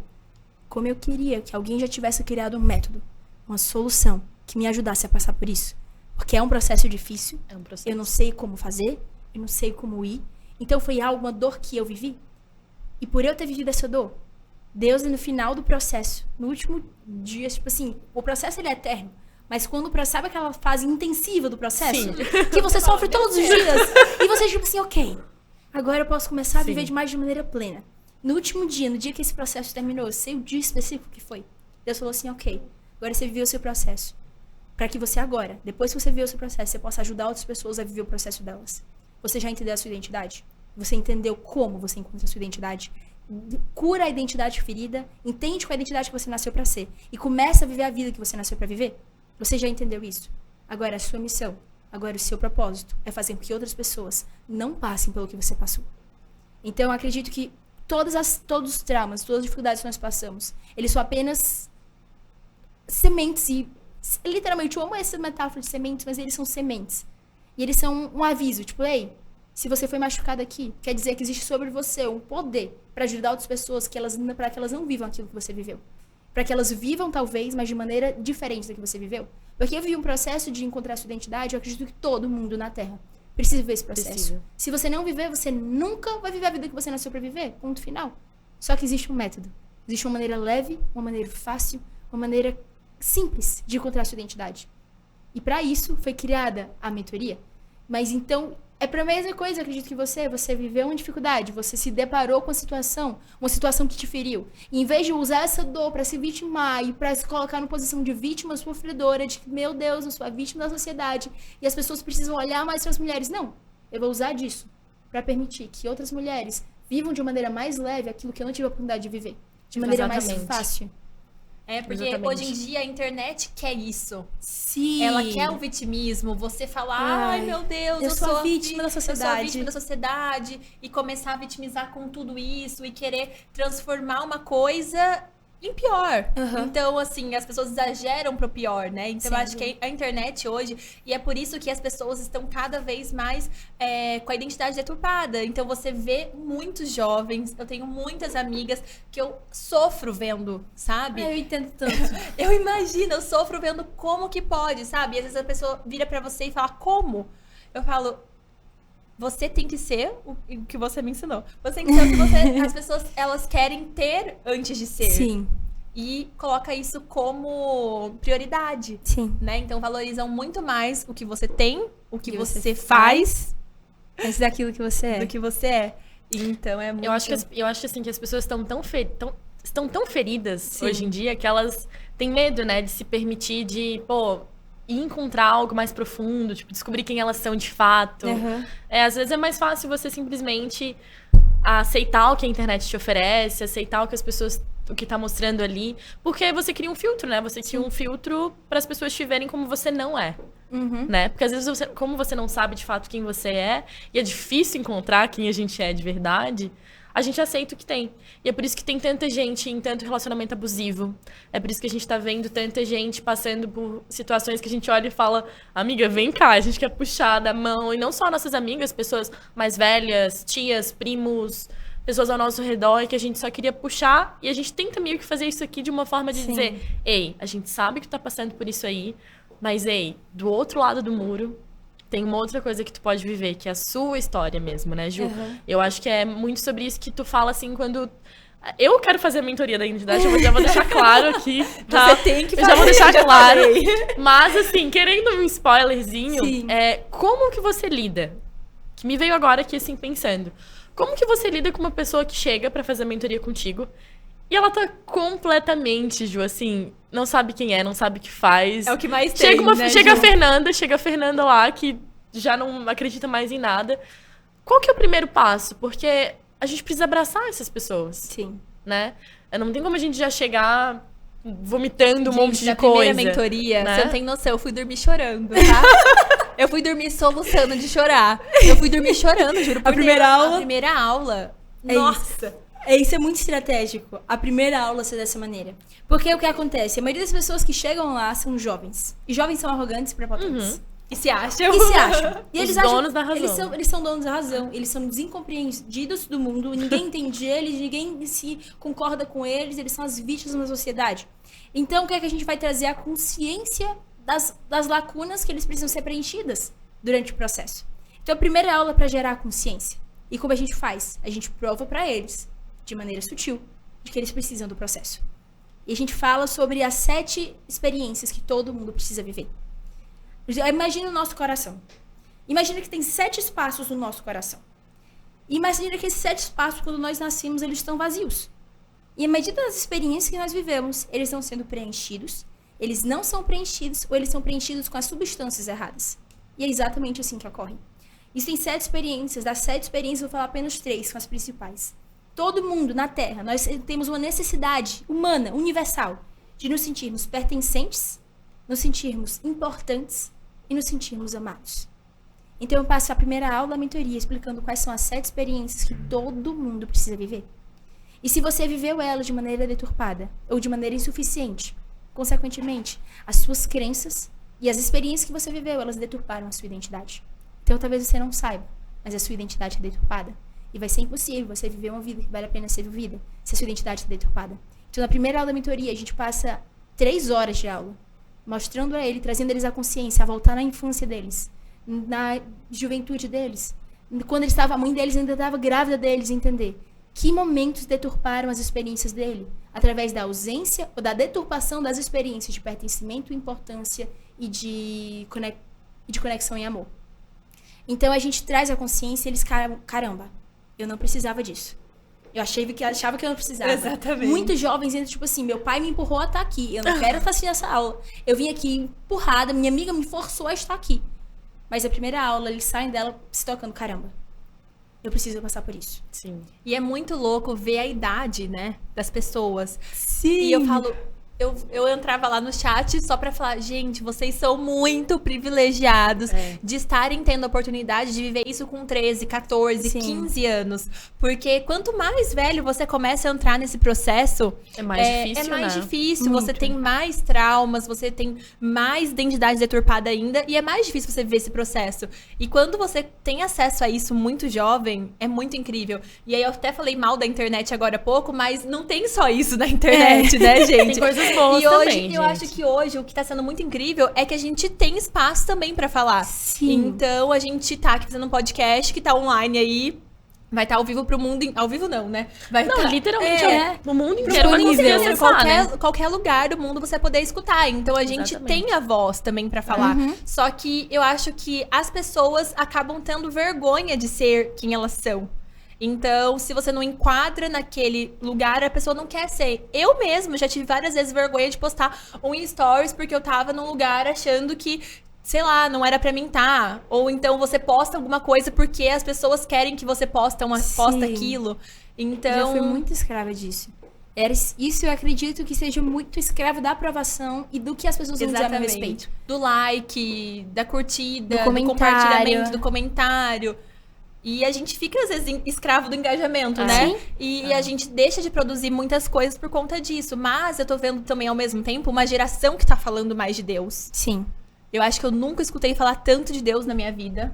como eu queria que alguém já tivesse criado um método, uma solução que me ajudasse a passar por isso. Porque é um processo difícil, eu não sei como fazer, eu não sei como ir. Então foi uma dor que eu vivi. E por eu ter vivido essa dor, Deus, no final do processo, no último dia, tipo assim, o processo ele é eterno. Mas quando, sabe aquela fase intensiva do processo? Que você sofre todos os dias. E você, tipo assim, ok, agora eu posso começar a viver de maneira plena. No último dia, no dia que esse processo terminou, eu sei o dia específico que foi. Deus falou assim, ok, agora você viveu o seu processo. Para que você agora, depois que você viveu o seu processo, você possa ajudar outras pessoas a viver o processo delas. Você já entendeu a sua identidade? Você entendeu como você encontra a sua identidade? Cura a identidade ferida, entende qual é a identidade que você nasceu para ser e começa a viver a vida que você nasceu para viver. Você já entendeu isso? Agora a sua missão, agora o seu propósito é fazer com que outras pessoas não passem pelo que você passou. Então eu acredito que todos os traumas, todas as dificuldades que nós passamos, eles são apenas sementes e literalmente eu amo essa metáfora de sementes, mas eles são sementes. E eles são um aviso, tipo, ei, se você foi machucado aqui, quer dizer que existe sobre você um poder para ajudar outras pessoas para que elas não vivam aquilo que você viveu. Para que elas vivam, talvez, mas de maneira diferente da que você viveu. Porque eu vivi um processo de encontrar a sua identidade, eu acredito que todo mundo na Terra precisa viver esse processo. Se você não viver, você nunca vai viver a vida que você nasceu para viver. Ponto final. Só que existe um método. Existe uma maneira leve, uma maneira fácil, uma maneira simples de encontrar a sua identidade. E para isso foi criada a mentoria. Mas então, é para a mesma coisa, eu acredito que você viveu uma dificuldade, você se deparou com uma situação que te feriu. E em vez de usar essa dor para se vitimar e para se colocar numa posição de vítima sofredora, de que, meu Deus, eu sou a vítima da sociedade e as pessoas precisam olhar mais para as mulheres. Não, eu vou usar disso para permitir que outras mulheres vivam de maneira mais leve aquilo que eu não tive a oportunidade de viver. De maneira mais fácil. É, porque hoje em dia a internet quer isso. Sim. Ela quer o vitimismo. Você falar, ai meu Deus, eu sou a vítima da sociedade. Eu sou a vítima da sociedade. E começar a vitimizar com tudo isso e querer transformar uma coisa em pior. Então, assim, as pessoas exageram pro pior, né? Então, eu acho que a internet hoje, e é por isso que as pessoas estão cada vez mais com a identidade deturpada. Então, você vê muitos jovens, eu tenho muitas amigas que eu sofro vendo, sabe? Eu entendo tanto. Eu imagino, eu sofro vendo como que pode, sabe? E às vezes a pessoa vira pra você e fala, como? Eu falo, você tem que ser o que você me ensinou. Você tem que ser o que as pessoas, elas querem ter antes de ser. Sim. E coloca isso como prioridade. Sim. Né? Então, valorizam muito mais o que você tem, o que você faz, antes daquilo que você é. do que você é. Então, é muito... Eu acho assim, que as pessoas estão tão feridas Sim. hoje em dia que elas têm medo, né, de se permitir de, ir encontrar algo mais profundo, tipo, descobrir quem elas são de fato. Uhum. Às vezes é mais fácil você simplesmente aceitar o que a internet te oferece, aceitar o que as pessoas, o que tá mostrando ali, porque você cria um filtro, né? Você cria um filtro para as pessoas te verem como você não é. Uhum. Né? Porque às vezes, como você não sabe de fato quem você é, e é difícil encontrar quem a gente é de verdade, a gente aceita o que tem. E é por isso que tem tanta gente em tanto relacionamento abusivo. É por isso que a gente tá vendo tanta gente passando por situações que a gente olha e fala, amiga, vem cá, a gente quer puxar da mão. E não só nossas amigas, pessoas mais velhas, tias, primos, pessoas ao nosso redor, e que a gente só queria puxar. E a gente tenta meio que fazer isso aqui de uma forma de dizer, ei, a gente sabe que tu tá passando por isso aí, mas, ei, do outro lado do muro, tem uma outra coisa que tu pode viver, que é a sua história mesmo, né, Ju? Uhum. Eu acho que é muito sobre isso que tu fala, assim, quando... Eu quero fazer a mentoria da identidade, eu já vou deixar claro aqui, tá? Você tem que fazer. Eu já vou deixar já claro. falei. Mas, assim, querendo um spoilerzinho, Sim. como que você lida? Que me veio agora aqui, assim, pensando. Como que você lida com uma pessoa que chega pra fazer a mentoria contigo e ela tá completamente, Ju, assim, não sabe quem é, não sabe o que faz. É o que mais tem, Chega Ju? a Fernanda lá, que já não acredita mais em nada. Qual que é o primeiro passo? Porque a gente precisa abraçar essas pessoas, Sim. né? Não tem como a gente já chegar vomitando um monte de na coisa. primeira mentoria, né? você não tem noção, eu fui dormir chorando, tá? Eu fui dormir soluçando de chorar. Eu fui dormir chorando, juro por A primeira Deus. aula? A primeira aula. É Nossa. Isso é muito estratégico, a primeira aula ser dessa maneira. Porque o que acontece? A maioria das pessoas que chegam lá são jovens. E jovens são arrogantes e prepotentes. E se acham? E se acham. E Os eles donos da razão. Eles são donos da razão. Eles são descompreendidos do mundo. Ninguém entende eles, ninguém se concorda com eles. Eles são as vítimas da sociedade. Então, o que é que a gente vai trazer? A consciência das lacunas que eles precisam ser preenchidas durante o processo. Então, a primeira aula é para gerar a consciência. E como a gente faz? A gente prova para eles, de maneira sutil, de que eles precisam do processo. E a gente fala sobre as 7 experiências que todo mundo precisa viver. Imagina o nosso coração. Imagina que tem 7 espaços no nosso coração. E imagina que esses 7 espaços, quando nós nascemos, eles estão vazios. E à medida das experiências que nós vivemos, eles estão sendo preenchidos, eles não são preenchidos, ou eles são preenchidos com as substâncias erradas. E é exatamente assim que ocorre. Existem 7 experiências. Das 7 experiências, eu vou falar apenas 3, são as principais. Todo mundo na Terra, nós temos uma necessidade humana, universal, de nos sentirmos pertencentes, nos sentirmos importantes e nos sentirmos amados. Então eu passo a primeira aula da mentoria explicando quais são as 7 experiências que todo mundo precisa viver. E se você viveu elas de maneira deturpada ou de maneira insuficiente, consequentemente, as suas crenças e as experiências que você viveu, elas deturparam a sua identidade. Então talvez você não saiba, mas a sua identidade é deturpada. E vai ser impossível você viver uma vida que vale a pena ser vivida se a sua identidade está deturpada. Então, na primeira aula da mentoria, a gente passa 3 horas de aula, mostrando a ele, trazendo eles à consciência, a voltar na infância deles, na juventude deles, quando a mãe deles ainda estava grávida deles, entender que momentos deturparam as experiências dele, através da ausência ou da deturpação das experiências de pertencimento, importância e de conexão e amor. Então, a gente traz a consciência e eles, caramba, eu não precisava disso. Eu achava que eu não precisava. Exatamente. Muitos jovens entram, tipo assim, meu pai me empurrou a estar aqui. Eu não quero estar assistindo essa aula. Eu vim aqui empurrada, minha amiga me forçou a estar aqui. Mas a primeira aula, eles saem dela se tocando, caramba, eu preciso passar por isso. Sim. E é muito louco ver a idade, né, das pessoas. Sim. E eu falo... Eu entrava lá no chat só pra falar, gente, vocês são muito privilegiados de estarem tendo a oportunidade de viver isso com 13, 14, Sim. 15 anos. Porque quanto mais velho você começa a entrar nesse processo, É mais difícil, é mais né? difícil. Muito. Você tem mais traumas, você tem mais identidade deturpada ainda, e é mais difícil você viver esse processo. E quando você tem acesso a isso muito jovem, é muito incrível. E aí eu até falei mal da internet agora há pouco, mas não tem só isso na internet, né, gente? Tem coisas coisas boas E hoje, também, eu acho que hoje o que tá sendo muito incrível é que a gente tem espaço também pra falar. Sim. Então, a gente tá aqui fazendo um podcast que tá online aí. Vai estar ao vivo pro mundo. Ao vivo não, né? Vai Não, tá, literalmente, é, o mundo inteiro vai conseguir nível. acessar, né? qualquer lugar do mundo você poder escutar. Então a gente Exatamente. tem a voz também pra falar. Só que eu acho que as pessoas acabam tendo vergonha de ser quem elas são. Então, se você não enquadra naquele lugar, a pessoa não quer ser. Eu mesma já tive várias vezes vergonha de postar um stories porque eu tava num lugar achando que, sei lá, não era pra mim tá. Ou então você posta alguma coisa porque as pessoas querem que você posta Sim. aquilo. Então, Eu já fui muito escrava disso. Isso eu acredito que seja muito escravo da aprovação e do que as pessoas vão dizer a meu respeito. Do like, da curtida, Do do comentário. compartilhamento, do comentário. E a gente fica, às vezes, escravo do engajamento, né? Sim. E a gente deixa de produzir muitas coisas por conta disso. Mas eu tô vendo também, ao mesmo tempo, uma geração que tá falando mais de Deus. Sim. Eu acho que eu nunca escutei falar tanto de Deus na minha vida.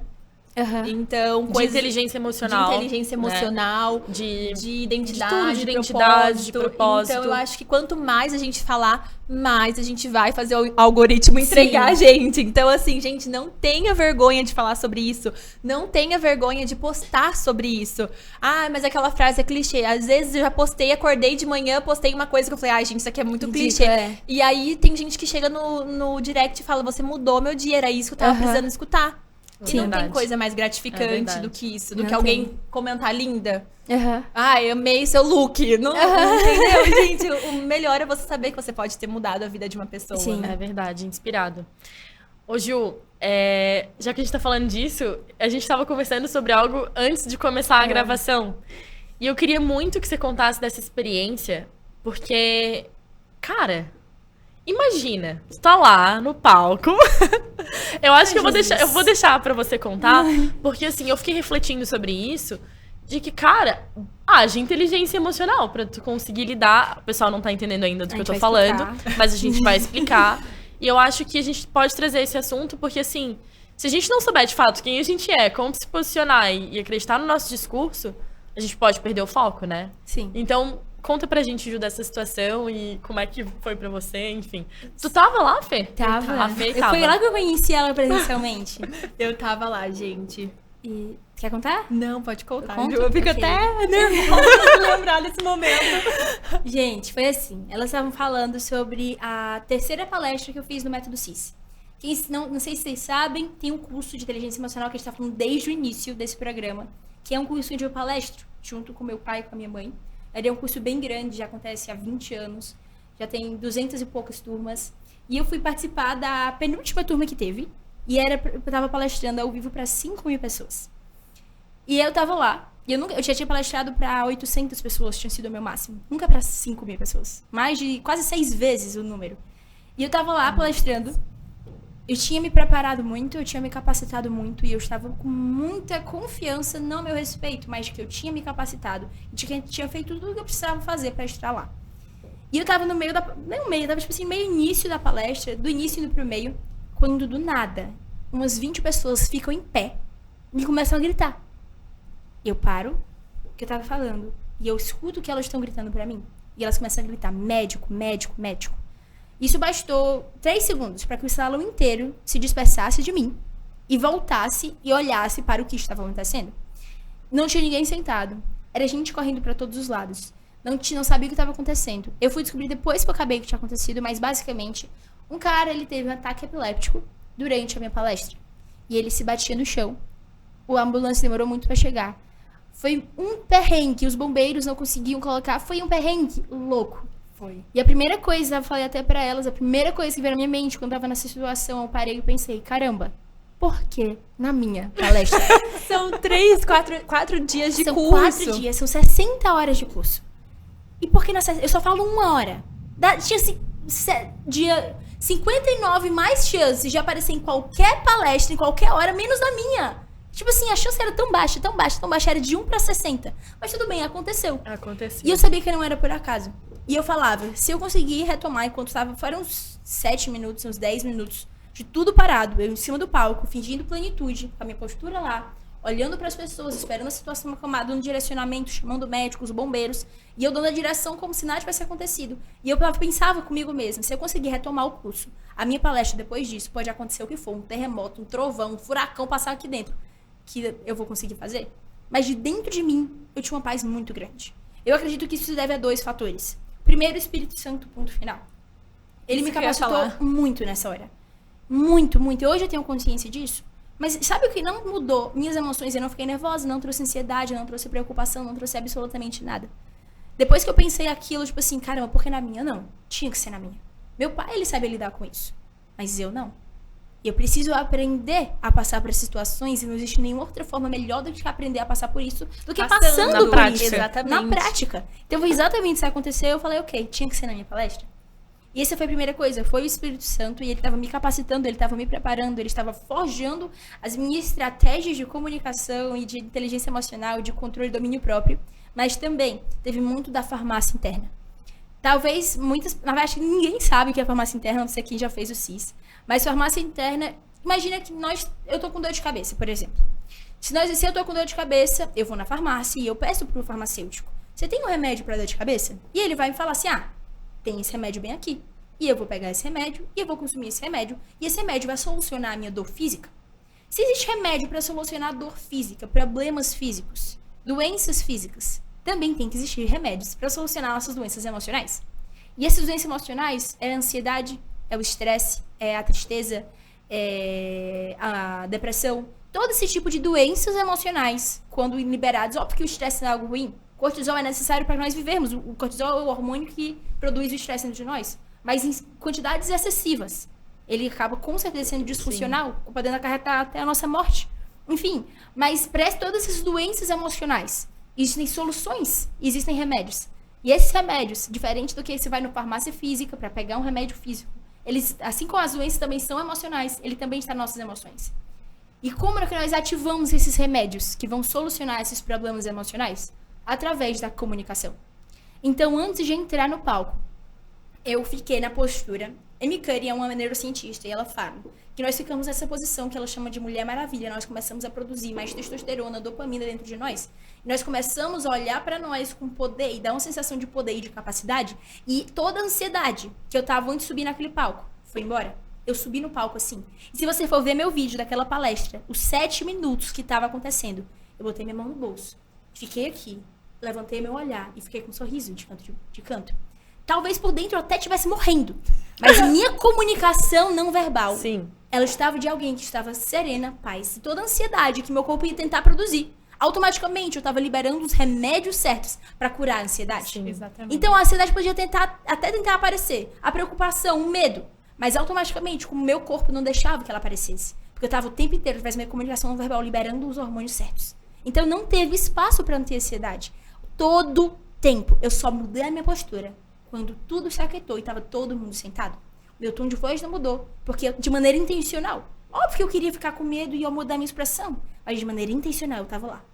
Aham. Então, De coisas inteligência emocional. de inteligência emocional, né? de identidade, de tudo, de identidade, de propósito. Então, eu acho que quanto mais a gente falar, mais a gente vai fazer o algoritmo entregar a Sim. gente. Então, assim, gente, não tenha vergonha de falar sobre isso. Não tenha vergonha de postar sobre isso. Ah, mas aquela frase é clichê. Às vezes eu já postei, acordei de manhã, postei uma coisa que eu falei, ai, gente, isso aqui é muito Ridículo, clichê. é. E aí tem gente que chega no direct e fala, você mudou meu dia, era isso que eu tava Aham. precisando escutar. E não tem Verdade. coisa mais É gratificante verdade. do que isso, do Não que alguém tem. comentar linda. Aham. Ai, amei seu look. Não, entendeu, gente? O melhor é você saber que você pode ter mudado a vida de uma pessoa, Sim. né? É verdade, inspirado. Ô, Ju, já que a gente tá falando disso, a gente tava conversando sobre algo antes de começar a gravação. E eu queria muito que você contasse dessa experiência, porque, cara, imagina, tu tá lá no palco. Eu acho que eu vou deixar pra você contar, porque assim, eu fiquei refletindo sobre isso, de que, cara, haja inteligência emocional pra tu conseguir lidar. O pessoal não tá entendendo ainda do que eu A gente tô vai falando, explicar. mas a gente vai explicar. E eu acho que a gente pode trazer esse assunto, porque assim, se a gente não souber de fato quem a gente é, como se posicionar e acreditar no nosso discurso, a gente pode perder o foco, né? Sim. Então, conta pra gente, Ju, dessa situação e como é que foi pra você, enfim. Tu tava lá, Fê? Tava. A Fê tava. Foi lá que eu conheci ela presencialmente. Eu tava lá, gente. E... Quer contar? Não, pode contar. Eu conto? Eu fico Ok. até nervosa de lembrar desse momento. Gente, foi assim. Elas estavam falando sobre a terceira palestra que eu fiz no Método CIS. Não sei se vocês sabem, tem um curso de inteligência emocional que a gente está falando desde o início desse programa, que é um curso onde eu palestro, junto com meu pai e com a minha mãe. Ele é um curso bem grande, já acontece há 20 anos, já tem 200 e poucas turmas. E eu fui participar da penúltima turma que teve, e eu tava palestrando ao vivo para 5.000 pessoas. E eu tava lá, e eu já tinha palestrado para 800 pessoas, tinha sido o meu máximo. Nunca para 5.000 pessoas. Mais de quase 6 vezes o número. E eu tava lá palestrando. Eu tinha me preparado muito, eu tinha me capacitado muito, e eu estava com muita confiança no meu respeito, mas que eu tinha me capacitado e de que eu tinha feito tudo o que eu precisava fazer para estar lá. E eu tava no meio eu tava tipo assim, meio início da palestra, do início indo pro meio, quando do nada, umas 20 pessoas ficam em pé e começam a gritar. Eu paro o que eu tava falando e eu escuto o que elas estão gritando pra mim. E elas começam a gritar, médico, médico, médico. Isso bastou 3 segundos para que o salão inteiro se dispersasse de mim e voltasse e olhasse para o que estava acontecendo. Não tinha ninguém sentado. Era gente correndo para todos os lados. Não sabia o que estava acontecendo. Eu fui descobrir depois que eu acabei que tinha acontecido, mas basicamente, um cara, ele teve um ataque epiléptico durante a minha palestra. E ele se batia no chão. A ambulância demorou muito para chegar. Foi um perrengue, os bombeiros não conseguiam colocar. Foi um perrengue louco. Foi. E a primeira coisa, eu falei até pra elas, a primeira coisa que veio na minha mente quando eu tava nessa situação, eu parei e pensei, caramba, por que na minha palestra? São 4 dias de São curso. 4 dias, são 60 horas de curso. E por que eu só falo 1 hora? Tinha dia 59 mais chances de aparecer em qualquer palestra, em qualquer hora, menos na minha. Tipo assim, a chance era tão baixa, tão baixa, tão baixa, era de 1 pra 60. Mas tudo bem, aconteceu. Aconteceu. E eu sabia que não era por acaso. E eu falava, se eu conseguir retomar enquanto estava, foram uns 7 minutos, uns 10 minutos, de tudo parado, eu em cima do palco, fingindo plenitude, com a minha postura lá, olhando para as pessoas, esperando a situação acalmar, dando direcionamento, chamando médicos, bombeiros, e eu dando a direção como se nada tivesse acontecido. E eu pensava comigo mesma, se eu conseguir retomar o curso, a minha palestra depois disso, pode acontecer o que for, um terremoto, um trovão, um furacão passar aqui dentro, que eu vou conseguir fazer. Mas de dentro de mim, eu tinha uma paz muito grande. Eu acredito que isso se deve a 2 fatores. Primeiro, o Espírito Santo, ponto final. Ele me capacitou muito nessa hora. Muito, muito. E hoje eu tenho consciência disso. Mas sabe o que não mudou? Minhas emoções, eu não fiquei nervosa, não trouxe ansiedade, não trouxe preocupação, não trouxe absolutamente nada. Depois que eu pensei aquilo, tipo assim, caramba, por que na minha? Não. Tinha que ser na minha. Meu pai, ele sabe lidar com isso. Mas eu não. E eu preciso aprender a passar por essas situações e não existe nenhuma outra forma melhor do que aprender a passar por isso do que passando por isso. Exatamente. Na prática. Então, foi exatamente isso que aconteceu. Eu falei, ok, tinha que ser na minha palestra. E essa foi a primeira coisa, foi o Espírito Santo, e ele estava me capacitando, ele estava me preparando, ele estava forjando as minhas estratégias de comunicação e de inteligência emocional, de controle e domínio próprio, mas também teve muito da farmácia interna. Talvez muitas, na verdade, ninguém sabe o que é farmácia interna, não sei quem já fez o CIS, mas farmácia interna, imagina que eu tô com dor de cabeça, por exemplo. Se eu tô com dor de cabeça, eu vou na farmácia e eu peço pro farmacêutico, você tem um remédio para dor de cabeça? E ele vai me falar assim, tem esse remédio bem aqui. E eu vou pegar esse remédio, e eu vou consumir esse remédio, e esse remédio vai solucionar a minha dor física. Se existe remédio para solucionar a dor física, problemas físicos, doenças físicas, também tem que existir remédios para solucionar nossas doenças emocionais. E essas doenças emocionais é a ansiedade, é o estresse, é a tristeza, é a depressão. Todo esse tipo de doenças emocionais, quando liberados, óbvio que o estresse não é algo ruim. Cortisol é necessário para nós vivermos. O cortisol é o hormônio que produz o estresse dentro de nós. Mas em quantidades excessivas. Ele acaba com certeza sendo disfuncional, podendo acarretar até a nossa morte. Enfim, mas para todas essas doenças emocionais, existem soluções, existem remédios. E esses remédios, diferente do que você vai no farmácia física para pegar um remédio físico, eles, assim como as doenças também são emocionais, ele também está nas nossas emoções. E como é que nós ativamos esses remédios que vão solucionar esses problemas emocionais? Através da comunicação. Então, antes de entrar no palco, eu fiquei na postura. Amy Cuddy é uma neurocientista e ela fala que nós ficamos nessa posição que ela chama de Mulher Maravilha. Nós começamos a produzir mais testosterona, dopamina dentro de nós. E nós começamos a olhar para nós com poder e dar uma sensação de poder e de capacidade. E toda a ansiedade que eu tava antes de subir naquele palco foi embora. Eu subi no palco assim. E se você for ver meu vídeo daquela palestra, os 7 minutos que tava acontecendo, eu botei minha mão no bolso. Fiquei aqui. Levantei meu olhar e fiquei com um sorriso de canto. Talvez por dentro eu até estivesse morrendo. Mas minha comunicação não verbal, ela estava de alguém que estava serena, paz. E toda a ansiedade que meu corpo ia tentar produzir. Automaticamente eu estava liberando os remédios certos para curar a ansiedade. Sim, exatamente. Então a ansiedade podia até tentar aparecer. A preocupação, o medo. Mas automaticamente, como o meu corpo não deixava que ela aparecesse. Porque eu estava o tempo inteiro, através da minha comunicação não verbal, liberando os hormônios certos. Então não teve espaço para ter ansiedade. Todo tempo. Eu só mudei a minha postura quando tudo se aquietou e estava todo mundo sentado. Meu tom de voz não mudou, porque de maneira intencional. Óbvio que eu queria ficar com medo e eu mudar a minha expressão, mas de maneira intencional eu estava lá.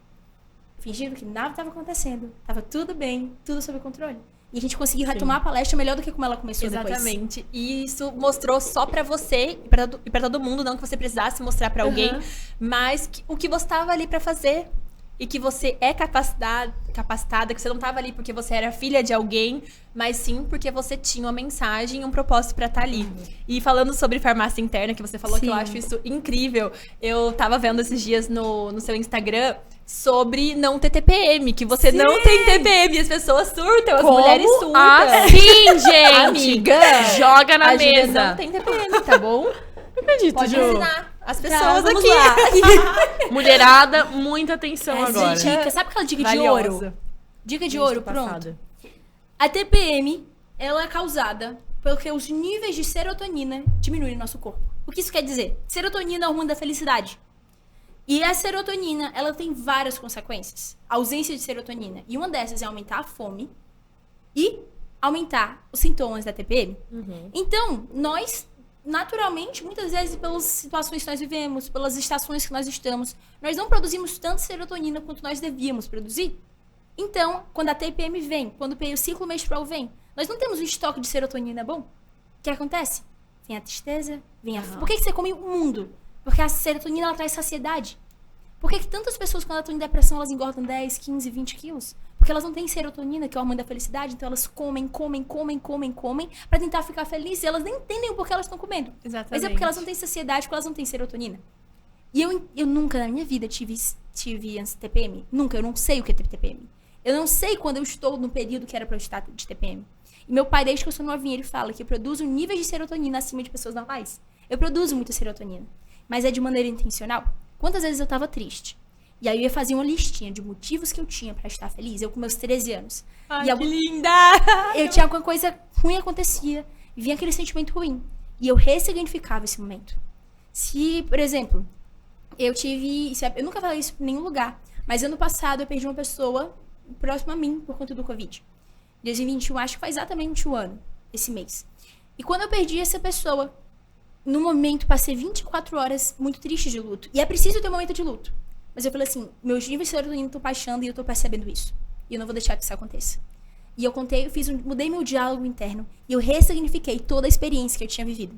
Fingindo que nada estava acontecendo. Estava tudo bem, tudo sob controle. E a gente conseguiu retomar a palestra melhor do que como ela começou depois. Exatamente. E isso mostrou só pra você e pra todo mundo, não que você precisasse mostrar pra alguém, mas o que você estava ali pra fazer. E que você é capacitada, que você não estava ali porque você era filha de alguém, mas sim porque você tinha uma mensagem e um propósito para estar ali. E falando sobre farmácia interna, que você falou, que eu acho isso incrível, eu tava vendo esses dias no seu Instagram sobre não ter TPM, que você não tem TPM, e as pessoas surtam, as mulheres surtam. Assim, gente! Amiga, joga na a Júlia mesa. não tem TPM, tá bom? Não acredito, Pode Ju. ensinar as pessoas vamos aqui. lá. Mulherada, muita atenção agora. Dica, sabe aquela dica de Valiosa. ouro? Dica de ouro, pronto. A TPM, ela é causada porque os níveis de serotonina diminuem no nosso corpo. O que isso quer dizer? Serotonina é o hormônio da felicidade. E a serotonina, ela tem várias consequências. A ausência de serotonina. E uma dessas é aumentar a fome e aumentar os sintomas da TPM. Então, nós, naturalmente, muitas vezes, pelas situações que nós vivemos, pelas estações que nós estamos, nós não produzimos tanto serotonina quanto nós devíamos produzir. Então, quando a TPM vem, quando o ciclo menstrual vem, nós não temos um estoque de serotonina bom. O que acontece? Vem a tristeza, vem a fome. Por que você come o mundo? Porque a serotonina, ela traz saciedade. Por que tantas pessoas, quando elas estão em depressão, elas engordam 10, 15, 20 quilos? Porque elas não têm serotonina, que é o hormônio da felicidade, então elas comem pra tentar ficar felizes e elas nem entendem o porquê elas estão comendo. Exatamente. Mas é porque elas não têm saciedade, porque elas não têm serotonina. E eu nunca na minha vida tive TPM. Nunca, eu não sei o que é TPM. Eu não sei quando eu estou no período que era pra eu estar de TPM. E meu pai, desde que eu sou novinha, ele fala que eu produzo níveis de serotonina acima de pessoas normais. Eu produzo muita serotonina, mas é de maneira intencional. Quantas vezes eu tava triste? E aí eu ia fazer uma listinha de motivos que eu tinha pra estar feliz. Eu com meus 13 anos. Ai, e que linda! eu tinha alguma coisa ruim acontecia. E vinha aquele sentimento ruim. E eu ressignificava esse momento. Se, por exemplo, eu nunca falei isso em nenhum lugar. Mas ano passado eu perdi uma pessoa próxima a mim por conta do Covid. 2021, acho que foi exatamente um ano, esse mês. E quando eu perdi essa pessoa, no momento, passei 24 horas muito triste de luto. E é preciso ter um momento de luto. Mas eu falei assim, meus níveis de serotonina estão baixando e eu tô percebendo isso. E eu não vou deixar que isso aconteça. E eu mudei meu diálogo interno. E eu ressignifiquei toda a experiência que eu tinha vivido.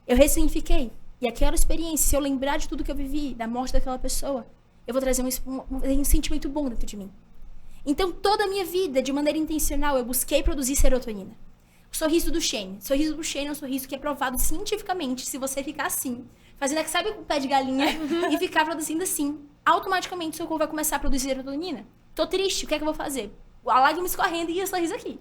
Eu ressignifiquei. E aquela experiência, se eu lembrar de tudo que eu vivi, da morte daquela pessoa, eu vou trazer um sentimento bom dentro de mim. Então, toda a minha vida, de maneira intencional, eu busquei produzir serotonina. O sorriso do Shane. O sorriso do Shane é um sorriso que é provado cientificamente. Se você ficar assim, fazendo, sabe, com o pé de galinha, e ficar produzindo assim, automaticamente o seu corpo vai começar a produzir serotonina. Tô triste, o que é que eu vou fazer? A lágrima escorrendo e o sorriso aqui.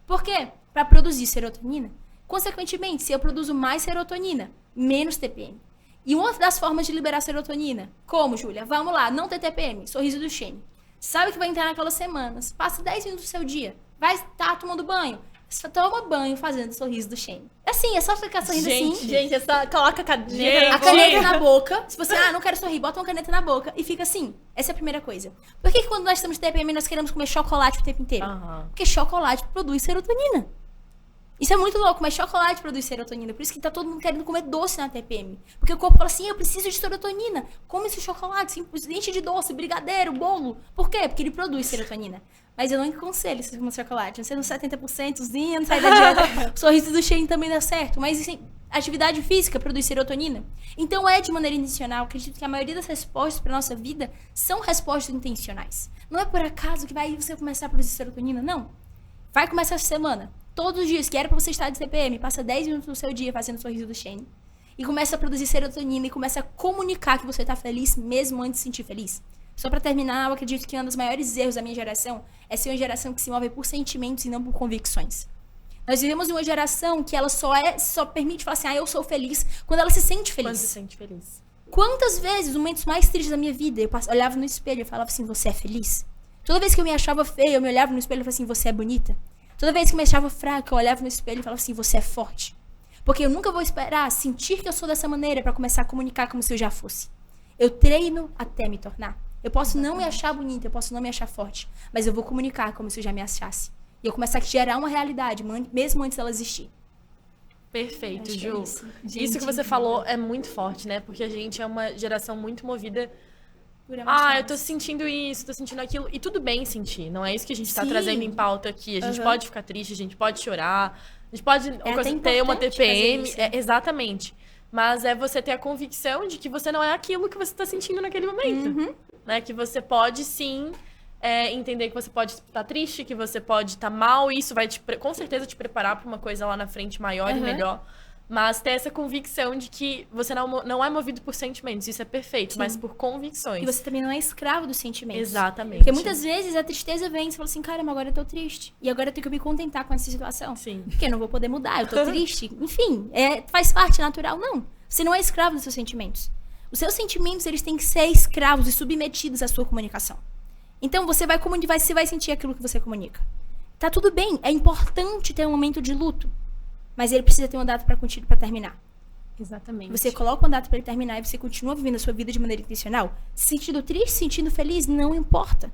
Por quê? Para produzir serotonina. Consequentemente, se eu produzo mais serotonina, menos TPM. E uma das formas de liberar serotonina, como, Júlia? Vamos lá, não ter TPM, sorriso do Shane. Sabe que vai entrar naquelas semanas. Passa 10 minutos do seu dia. Vai estar tomando banho. Você toma banho fazendo o sorriso do Shane. Assim, é só ficar sorrindo assim. Gente, é só coloca a caneta na boca. Se você, não quero sorrir, bota uma caneta na boca e fica assim. Essa é a primeira coisa. Por que quando nós estamos TPM, nós queremos comer chocolate o tempo inteiro? Porque chocolate produz serotonina. Isso é muito louco, mas chocolate produz serotonina. Por isso que tá todo mundo querendo comer doce na TPM. Porque o corpo fala assim, eu preciso de serotonina. Come esse chocolate, enche de doce, brigadeiro, bolo. Por quê? Porque ele produz serotonina. Mas eu não aconselho você comer chocolate. Você não 70%zinho, não sai da dieta. O sorriso do Shane também dá certo. Mas assim, atividade física produz serotonina. Então é de maneira intencional. Acredito que a maioria das respostas para nossa vida são respostas intencionais. Não é por acaso que vai você começar a produzir serotonina, não. Vai começar essa semana. Todos os dias, que era pra você estar de TPM, passa 10 minutos do seu dia fazendo o sorriso do Shane. E começa a produzir serotonina e começa a comunicar que você tá feliz mesmo antes de se sentir feliz. Só pra terminar, eu acredito que um dos maiores erros da minha geração é ser uma geração que se move por sentimentos e não por convicções. Nós vivemos uma geração que ela só permite falar assim, eu sou feliz, quando ela se sente feliz. Quando se sente feliz. Quantas vezes, momentos mais tristes da minha vida, eu olhava no espelho e falava assim, você é feliz? Toda vez que eu me achava feia, eu me olhava no espelho e falava assim, você é bonita? Toda vez que eu me achava fraca, eu olhava no espelho e falava assim, você é forte. Porque eu nunca vou esperar sentir que eu sou dessa maneira pra começar a comunicar como se eu já fosse. Eu treino até me tornar. Eu posso não me achar bonita, eu posso não me achar forte, mas eu vou comunicar como se eu já me achasse. E eu começar a gerar uma realidade, mesmo antes dela existir. Perfeito, Acho que Ju. é isso. Isso que você falou é muito forte, né? Porque a gente é uma geração muito movida. Eu tô sentindo isso, tô sentindo aquilo. E tudo bem sentir, não é isso que a gente tá Sim. trazendo em pauta aqui. A gente Uhum. pode ficar triste, a gente pode chorar, a gente pode até ter uma importante TPM. fazer isso. Exatamente. Mas é você ter a convicção de que você não é aquilo que você tá sentindo naquele momento. Uhum. Né? Que você pode sim entender que você pode estar triste, que você pode estar mal, e isso vai com certeza te preparar para uma coisa lá na frente maior e Uhum. melhor. Mas ter essa convicção de que você não é movido por sentimentos, isso é perfeito, Sim. mas por convicções. E você também não é escravo dos sentimentos. Exatamente. Porque muitas vezes a tristeza vem e você fala assim, caramba, agora eu tô triste. E agora eu tenho que me contentar com essa situação. Sim. Porque eu não vou poder mudar, eu tô triste. Enfim, faz parte natural. Não, você não é escravo dos seus sentimentos. Os seus sentimentos, eles têm que ser escravos e submetidos à sua comunicação. Então, você vai sentir aquilo que você comunica. Tá tudo bem, é importante ter um momento de luto. Mas ele precisa ter uma data pra terminar. Exatamente. Você coloca uma data pra ele terminar e você continua vivendo a sua vida de maneira intencional. Se sentindo triste, se sentindo feliz, não importa.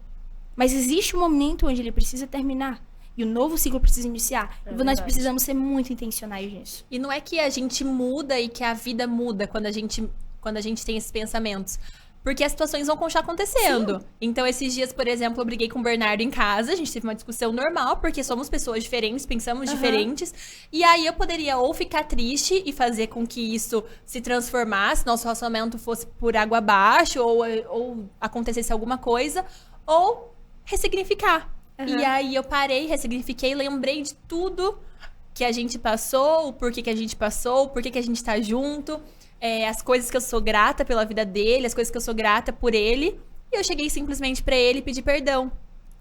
Mas existe um momento onde ele precisa terminar. E o novo ciclo precisa iniciar. E nós verdade. precisamos ser muito intencionais nisso. E não é que a gente muda e que a vida muda quando a gente tem esses pensamentos. Porque as situações vão continuar acontecendo. Sim. Então, esses dias, por exemplo, eu briguei com o Bernardo em casa. A gente teve uma discussão normal, porque somos pessoas diferentes, pensamos diferentes. E aí, eu poderia ou ficar triste e fazer com que isso se transformasse, nosso relacionamento fosse por água abaixo, ou acontecesse alguma coisa, ou ressignificar. E aí, eu parei, ressignifiquei, lembrei de tudo que a gente passou, o porquê que a gente passou, o porquê que a gente tá junto. As coisas que eu sou grata pela vida dele, as coisas que eu sou grata por ele. E eu cheguei simplesmente pra ele e pedi perdão.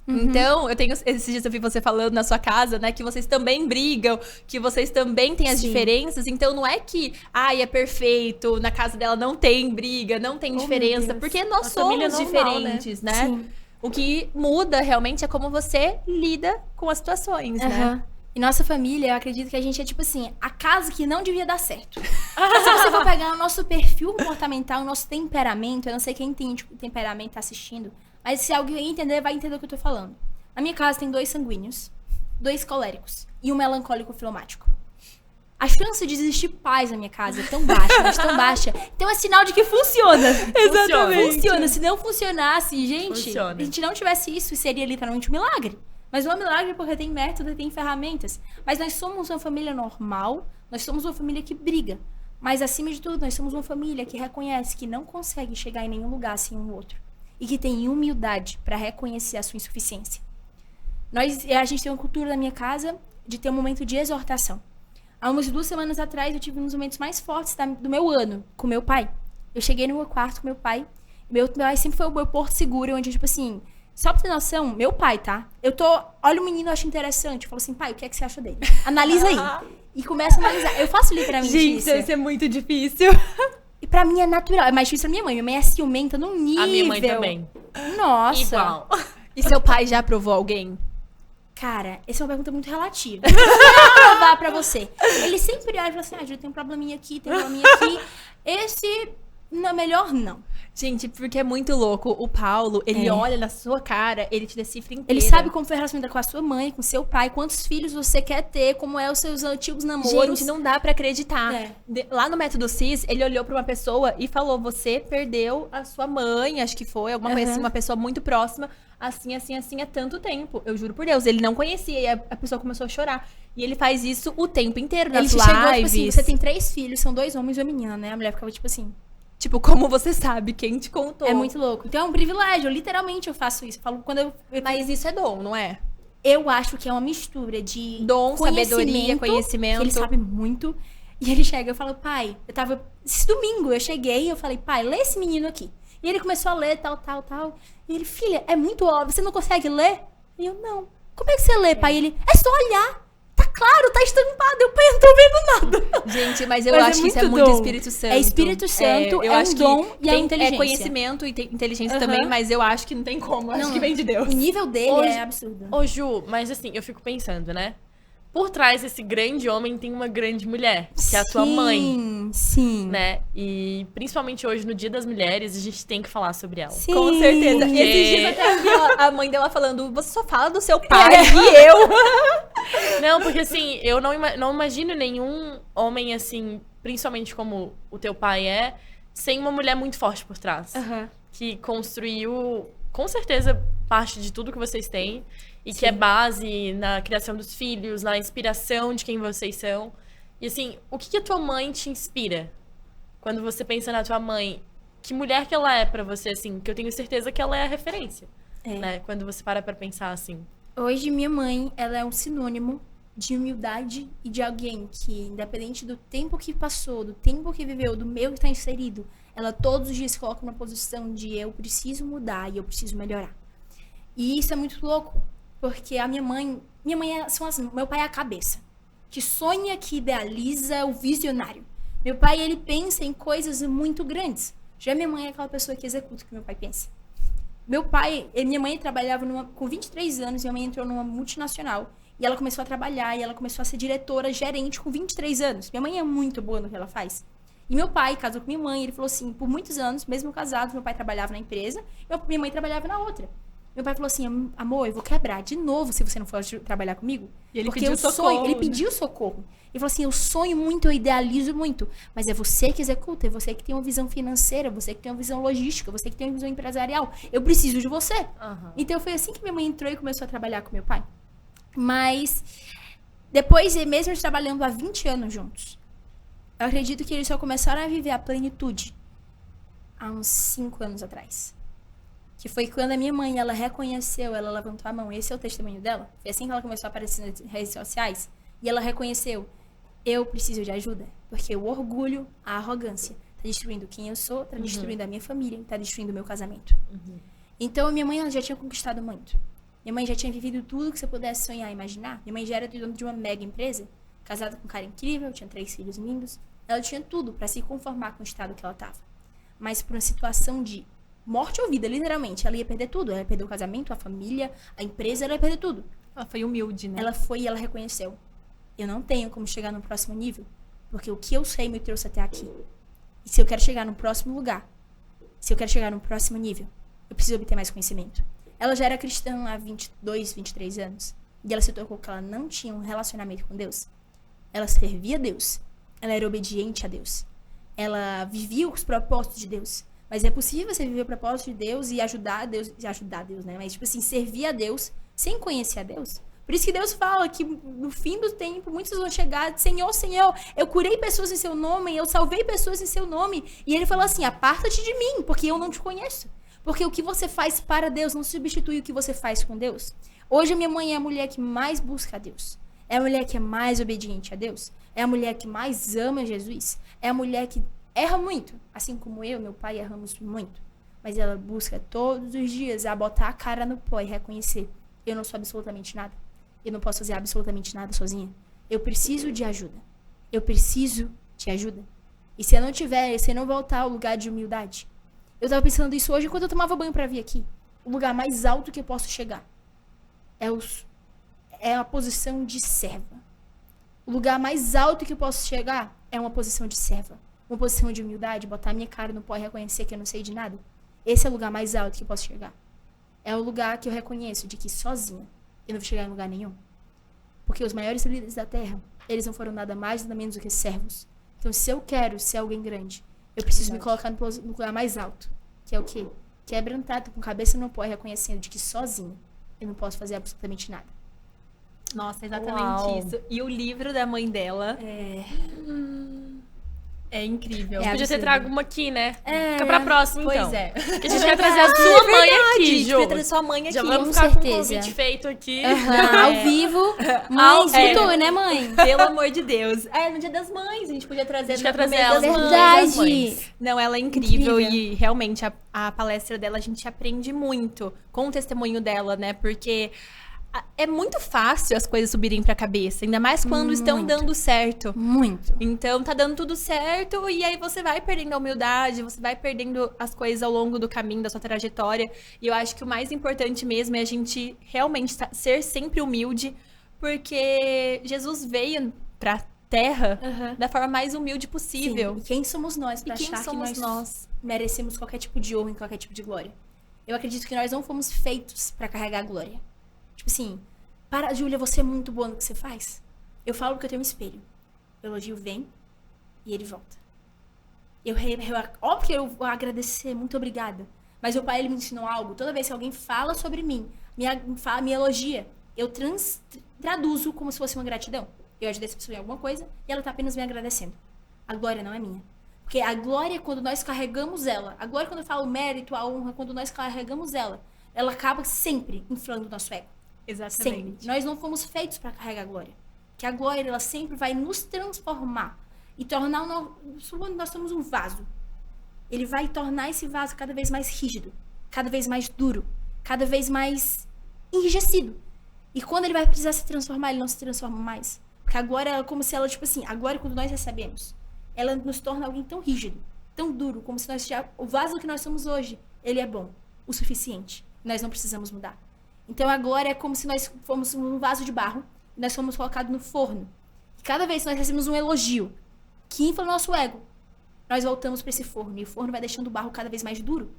Então, esses dias eu vi você falando na sua casa, né, que vocês também brigam, que vocês também têm as diferenças. Então, não é que, é perfeito, na casa dela não tem briga, não tem diferença, porque nós somos diferentes, né? Sim. O que muda realmente é como você lida com as situações, né? E nossa família, eu acredito que a gente é tipo assim, a casa que não devia dar certo. Se você for pegar o nosso perfil comportamental, o nosso temperamento, eu não sei quem tem tipo, temperamento tá assistindo, mas se alguém entender, vai entender o que eu tô falando. Na minha casa tem 2 sanguíneos, 2 coléricos e um melancólico filomático. A chance de existir paz na minha casa é tão baixa, mas tão baixa. Então é sinal de que funciona. Exatamente. Funciona. Se não funcionasse, gente, se a gente não tivesse isso, seria literalmente um milagre. Mas não é um milagre porque tem método e tem ferramentas. Mas nós somos uma família normal, nós somos uma família que briga. Mas acima de tudo, nós somos uma família que reconhece que não consegue chegar em nenhum lugar sem um outro. E que tem humildade para reconhecer a sua insuficiência. A gente tem uma cultura na minha casa de ter um momento de exortação. Há umas 2 semanas atrás, eu tive um dos momentos mais fortes do meu ano com meu pai. Eu cheguei no meu quarto com meu pai. Meu pai sempre foi o meu porto seguro, onde, tipo assim... Só pra ter noção, meu pai, tá? Olha o menino, eu acho interessante. Eu falo assim, pai, o que é que você acha dele? Analisa aí. E começa a analisar. Eu faço literalmente isso. Gente, isso é muito difícil. E pra mim é natural. É mais difícil pra minha mãe. Minha mãe é ciumenta num nível. A minha mãe também. Nossa. Igual. E seu pai já aprovou alguém? Cara, essa é uma pergunta muito relativa. Eu vou provar pra você. Ele sempre olha e fala assim, Júlia, tem um probleminha aqui, tem um probleminha aqui. Esse, não, melhor não. Gente, porque é muito louco. O Paulo, ele olha na sua cara, ele te decifra inteira. Ele sabe como foi a relação com a sua mãe, com seu pai, quantos filhos você quer ter, como é os seus antigos namoros. Gente, não dá pra acreditar. Lá no Método CIS, ele olhou pra uma pessoa e falou, você perdeu a sua mãe, acho que foi, alguma coisa assim, uma pessoa muito próxima, assim, há tanto tempo. Eu juro por Deus, ele não conhecia. E a pessoa começou a chorar. E ele faz isso o tempo inteiro nas lives. Ele chegou, tipo assim, você tem 3 filhos, são 2 homens e uma menina, né? A mulher ficava, tipo assim... Tipo, como você sabe? Quem te contou? É muito louco. Então é um privilégio. Literalmente eu faço isso. Eu falo quando Mas isso é dom, não é? Eu acho que é uma mistura de dom, sabedoria, conhecimento. Ele sabe muito. E ele chega, eu falo, pai, esse domingo eu cheguei e eu falei, pai, lê esse menino aqui. E ele começou a ler, tal. E ele, filha, é muito óbvio, você não consegue ler? E eu, não. Como é que você lê, pai? E ele, é só olhar. Tá claro, tá estampado. Eu não tô vendo nada. Gente, mas eu acho que isso é muito Espírito Santo. É Espírito Santo, é um dom e é inteligência. É conhecimento e inteligência também, mas eu acho que não tem como. Acho que vem de Deus. O nível dele é absurdo. Ô, Ju, mas assim, eu fico pensando, né? Por trás desse grande homem tem uma grande mulher, que é a tua mãe. Sim. Né? E principalmente hoje, no Dia das Mulheres, a gente tem que falar sobre ela. Sim. Com certeza. Porque... Esses dias até aqui, ó, a mãe dela falando, você só fala do seu pai e eu. Não, porque assim, eu não imagino nenhum homem assim, principalmente como o teu pai é, sem uma mulher muito forte por trás. Que construiu, com certeza, parte de tudo que vocês têm. E que é base na criação dos filhos, na inspiração de quem vocês são. E assim, o que a tua mãe te inspira? Quando você pensa na tua mãe, que mulher que ela é pra você, assim? Que eu tenho certeza que ela é a referência, né? Quando você para pra pensar assim. Hoje, minha mãe, ela é um sinônimo de humildade e de alguém que, independente do tempo que passou, do tempo que viveu, do meio que tá inserido, ela todos os dias se coloca numa posição de eu preciso mudar e eu preciso melhorar. E isso é muito louco. Porque a minha mãe meu pai é a cabeça, que sonha, que idealiza, o visionário. Meu pai, ele pensa em coisas muito grandes. Já minha mãe é aquela pessoa que executa o que meu pai pensa. Minha mãe trabalhava com 23 anos, minha mãe entrou numa multinacional. E ela começou a trabalhar, e ela começou a ser diretora, gerente com 23 anos. Minha mãe é muito boa no que ela faz. E meu pai casou com minha mãe, ele falou assim, por muitos anos, mesmo casado, meu pai trabalhava na empresa, minha mãe trabalhava na outra. Meu pai falou assim, amor, eu vou quebrar de novo se você não for trabalhar comigo. E ele porque pediu eu socorro, sonho, ele né? pediu socorro. Ele falou assim, eu sonho muito, eu idealizo muito, mas é você que executa, é você que tem uma visão financeira, você que tem uma visão logística, você que tem uma visão empresarial. Eu preciso de você. Uhum. Então foi assim que minha mãe entrou e começou a trabalhar com meu pai. Mas depois, mesmo eles trabalhando há 20 anos juntos, eu acredito que eles só começaram a viver a plenitude há uns 5 anos atrás. Que foi quando a minha mãe, ela reconheceu, ela levantou a mão. Esse é o testemunho dela. Foi assim que ela começou a aparecer nas redes sociais. E ela reconheceu, eu preciso de ajuda. Porque o orgulho, a arrogância, tá destruindo quem eu sou, tá destruindo a minha família, tá destruindo o meu casamento. Então, a minha mãe, ela já tinha conquistado muito. Minha mãe já tinha vivido tudo que você pudesse sonhar e imaginar. Minha mãe já era dono de uma mega empresa, casada com um cara incrível, tinha 3 filhos lindos. Ela tinha tudo pra se conformar com o estado que ela tava. Mas por uma situação de morte ou vida, literalmente. Ela ia perder tudo. Ela ia perder o casamento, a família, a empresa, ela ia perder tudo. Ela foi humilde, né? Ela foi e ela reconheceu. Eu não tenho como chegar no próximo nível, porque o que eu sei me trouxe até aqui. E se eu quero chegar no próximo lugar, se eu quero chegar no próximo nível, eu preciso obter mais conhecimento. Ela já era cristã há 22, 23 anos. E ela se tocou que ela não tinha um relacionamento com Deus. Ela servia a Deus. Ela era obediente a Deus. Ela vivia os propósitos de Deus. Mas é possível você viver o propósito de Deus e ajudar a Deus, né? Mas, tipo assim, servir a Deus sem conhecer a Deus. Por isso que Deus fala que no fim do tempo, muitos vão chegar, Senhor, Senhor, eu curei pessoas em seu nome, eu salvei pessoas em seu nome. E ele falou assim, aparta-te de mim, porque eu não te conheço. Porque o que você faz para Deus não substitui o que você faz com Deus. Hoje a minha mãe é a mulher que mais busca a Deus. É a mulher que é mais obediente a Deus. É a mulher que mais ama Jesus. É a mulher que erra muito, assim como eu, meu pai, erramos muito. Mas ela busca todos os dias a botar a cara no pó e reconhecer. Eu não sou absolutamente nada. Eu não posso fazer absolutamente nada sozinha. Eu preciso de ajuda. Eu preciso de ajuda. E se eu não tiver, se eu não voltar ao lugar de humildade. Eu tava pensando isso hoje quando eu tomava banho pra vir aqui. O lugar mais alto que eu posso chegar é a posição de serva. O lugar mais alto que eu posso chegar é uma posição de serva. Uma posição de humildade, botar a minha cara no pó e reconhecer que eu não sei de nada. Esse é o lugar mais alto que eu posso chegar. É o lugar que eu reconheço de que sozinha eu não vou chegar em lugar nenhum. Porque os maiores líderes da terra, eles não foram nada mais, nada menos do que servos. Então, se eu quero ser alguém grande, eu preciso me colocar no lugar mais alto. Que é o quê? Quebrantado, com cabeça no pó e reconhecendo de que sozinha eu não posso fazer absolutamente nada. Nossa, exatamente Uau. isso. E o livro da mãe dela é incrível. É Podia ter absurdo. trago uma aqui, né? Fica pra próxima, Pois então. é. Porque a gente vai trazer a sua mãe aqui, Ju. Ju. trazer sua mãe aqui. Já vamos com ficar com o certeza. convite feito aqui. Ao vivo. Mãe, escutou, né, mãe? Pelo amor de Deus. É, no Dia das Mães, a gente podia trazer A gente quer no trazer mês ela das no mães. Dia das Verdade. Mães. Não, ela é incrível, Incrível. e realmente a palestra dela a gente aprende muito com o testemunho dela, né? Porque é muito fácil as coisas subirem pra cabeça, ainda mais quando estão Muito. dando certo. Muito. Então tá dando tudo certo e aí você vai perdendo a humildade, você vai perdendo as coisas ao longo do caminho da sua trajetória. E eu acho que o mais importante mesmo é a gente realmente ser sempre humilde, porque Jesus veio pra terra da forma mais humilde possível. Sim. E quem somos nós E pra quem achar que somos nós? merecemos qualquer tipo de honra e qualquer tipo de glória? Eu acredito que nós não fomos feitos pra carregar a glória. Tipo assim, para, Júlia, você é muito boa no que você faz. Eu falo que eu tenho um espelho. O elogio vem e ele volta. Óbvio que eu vou agradecer, muito obrigada. Mas meu pai, ele me ensinou algo. Toda vez que alguém fala sobre mim, me elogia, eu traduzo como se fosse uma gratidão. Eu ajudei essa pessoa em alguma coisa e ela tá apenas me agradecendo. A glória não é minha. Porque a glória é quando nós carregamos ela. A glória, quando eu falo mérito, a honra, quando nós carregamos ela acaba sempre inflando o nosso ego. Exatamente. Sempre. Nós não fomos feitos para carregar a glória. Que a glória, ela sempre vai nos transformar e tornar nós somos um vaso. Ele vai tornar esse vaso cada vez mais rígido, cada vez mais duro, cada vez mais enrijecido. E quando ele vai precisar se transformar, ele não se transforma mais. Porque a glória é como se ela, tipo assim, a glória quando nós recebemos, ela nos torna alguém tão rígido, tão duro, como se o vaso que nós somos hoje, ele é bom, o suficiente. Nós não precisamos mudar. Então a glória é como se nós fôssemos um vaso de barro e nós fomos colocados no forno. E cada vez que nós recebemos um elogio que infla o nosso ego, nós voltamos para esse forno. E o forno vai deixando o barro cada vez mais duro.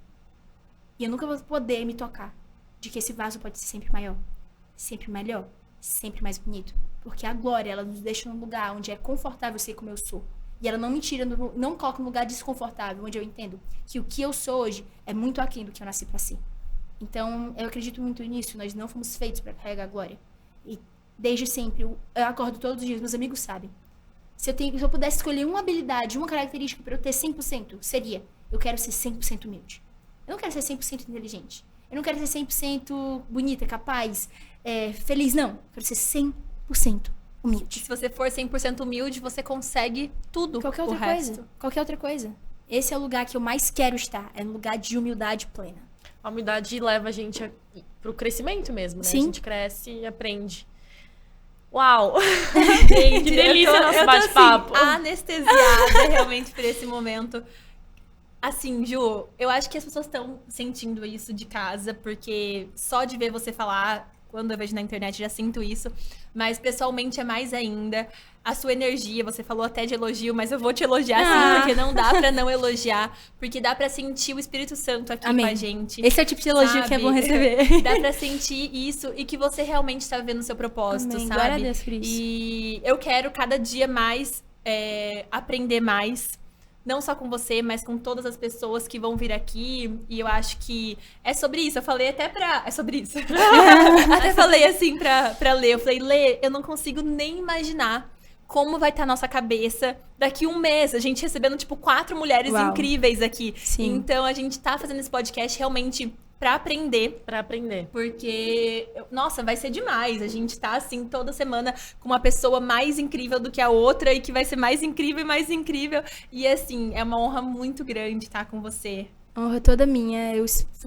E eu nunca vou poder me tocar. de que esse vaso pode ser sempre maior, sempre melhor, sempre mais bonito. Porque a glória, ela nos deixa num lugar onde é confortável ser como eu sou. E ela não me tira, não coloca num lugar desconfortável, onde eu entendo que o que eu sou hoje é muito aquém do que eu nasci pra ser. Então, eu acredito muito nisso. Nós não fomos feitos pra carregar a glória. E desde sempre, eu acordo todos os dias, meus amigos sabem. Se eu pudesse escolher uma habilidade, uma característica pra eu ter 100%, seria: eu quero ser 100% humilde. Eu não quero ser 100% inteligente. Eu não quero ser 100% bonita, capaz, feliz, não. Eu quero ser 100% humilde. Se você for 100% humilde, você consegue tudo. Qualquer outra coisa. Qualquer outra coisa. Esse é o lugar que eu mais quero estar. É no lugar de humildade plena. A humildade leva a gente pro crescimento mesmo, né? Sim. A gente cresce e aprende. Uau! Gente, Que delícia nosso eu tô bate-papo. assim, anestesiada realmente por esse momento. Assim, Ju, eu acho que as pessoas estão sentindo isso de casa, porque só de ver você falar, quando eu vejo na internet, já sinto isso. Mas pessoalmente é mais ainda. A sua energia, você falou até de elogio, mas eu vou te elogiar sim, porque não dá pra não elogiar. Porque dá pra sentir o Espírito Santo aqui Amém. com a gente. Esse é o tipo de elogio que é bom receber. Dá pra sentir isso e que você realmente tá vivendo o seu propósito, Amém. sabe? Glória a Deus por isso. E eu quero cada dia mais aprender mais. Não só com você, mas com todas as pessoas que vão vir aqui. E eu acho que é sobre isso. Eu falei até pra... É sobre isso. Até falei assim pra Lê. Eu falei, Lê, eu não consigo nem imaginar como vai estar a nossa cabeça daqui um mês. A gente recebendo, 4 mulheres Uau. incríveis aqui. Sim. Então, a gente tá fazendo esse podcast realmente pra aprender. Pra aprender. Porque, nossa, vai ser demais. A gente tá, assim, toda semana com uma pessoa mais incrível do que a outra e que vai ser mais incrível e mais incrível. E, assim, é uma honra muito grande estar com você. Honra toda minha. Eu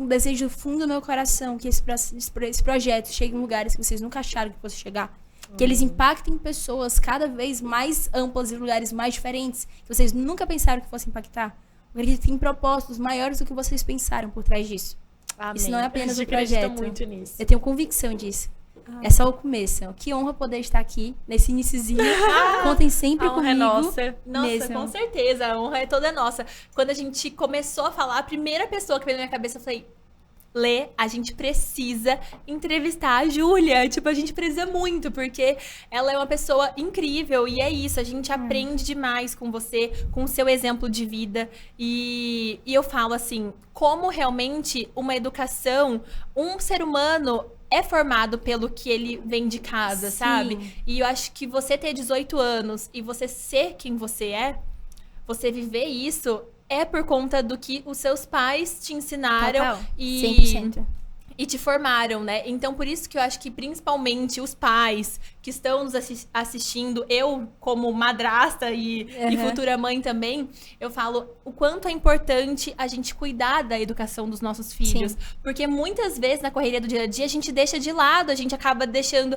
desejo do fundo do meu coração que esse projeto chegue em lugares que vocês nunca acharam que fosse chegar. Que eles impactem pessoas cada vez mais amplas e lugares mais diferentes que vocês nunca pensaram que fossem impactar. Eu acredito que tem propósitos maiores do que vocês pensaram por trás disso. Amém. Isso não é apenas Eu um projeto. acredito muito nisso. Eu tenho convicção disso. É só o começo. Que honra poder estar aqui nesse iniciozinho. Contem sempre A honra comigo. é nossa. Nossa, Mesmo. com certeza. A honra é toda nossa. Quando a gente começou a falar, a primeira pessoa que veio na minha cabeça, eu falei... Lê, a gente precisa entrevistar a Júlia. A gente precisa muito, porque ela é uma pessoa incrível. E é isso, a gente aprende demais com você, com o seu exemplo de vida. E eu falo assim, como realmente uma educação, um ser humano é formado pelo que ele vem de casa, Sim. sabe? E eu acho que você ter 18 anos e você ser quem você é, você viver isso... É por conta do que os seus pais te ensinaram Total. e 100%. te formaram, né? Então, por isso que eu acho que principalmente os pais que estão nos assistindo, eu como madrasta e futura mãe também, eu falo o quanto é importante a gente cuidar da educação dos nossos filhos. Sim. Porque muitas vezes na correria do dia a dia a gente deixa de lado, a gente acaba deixando,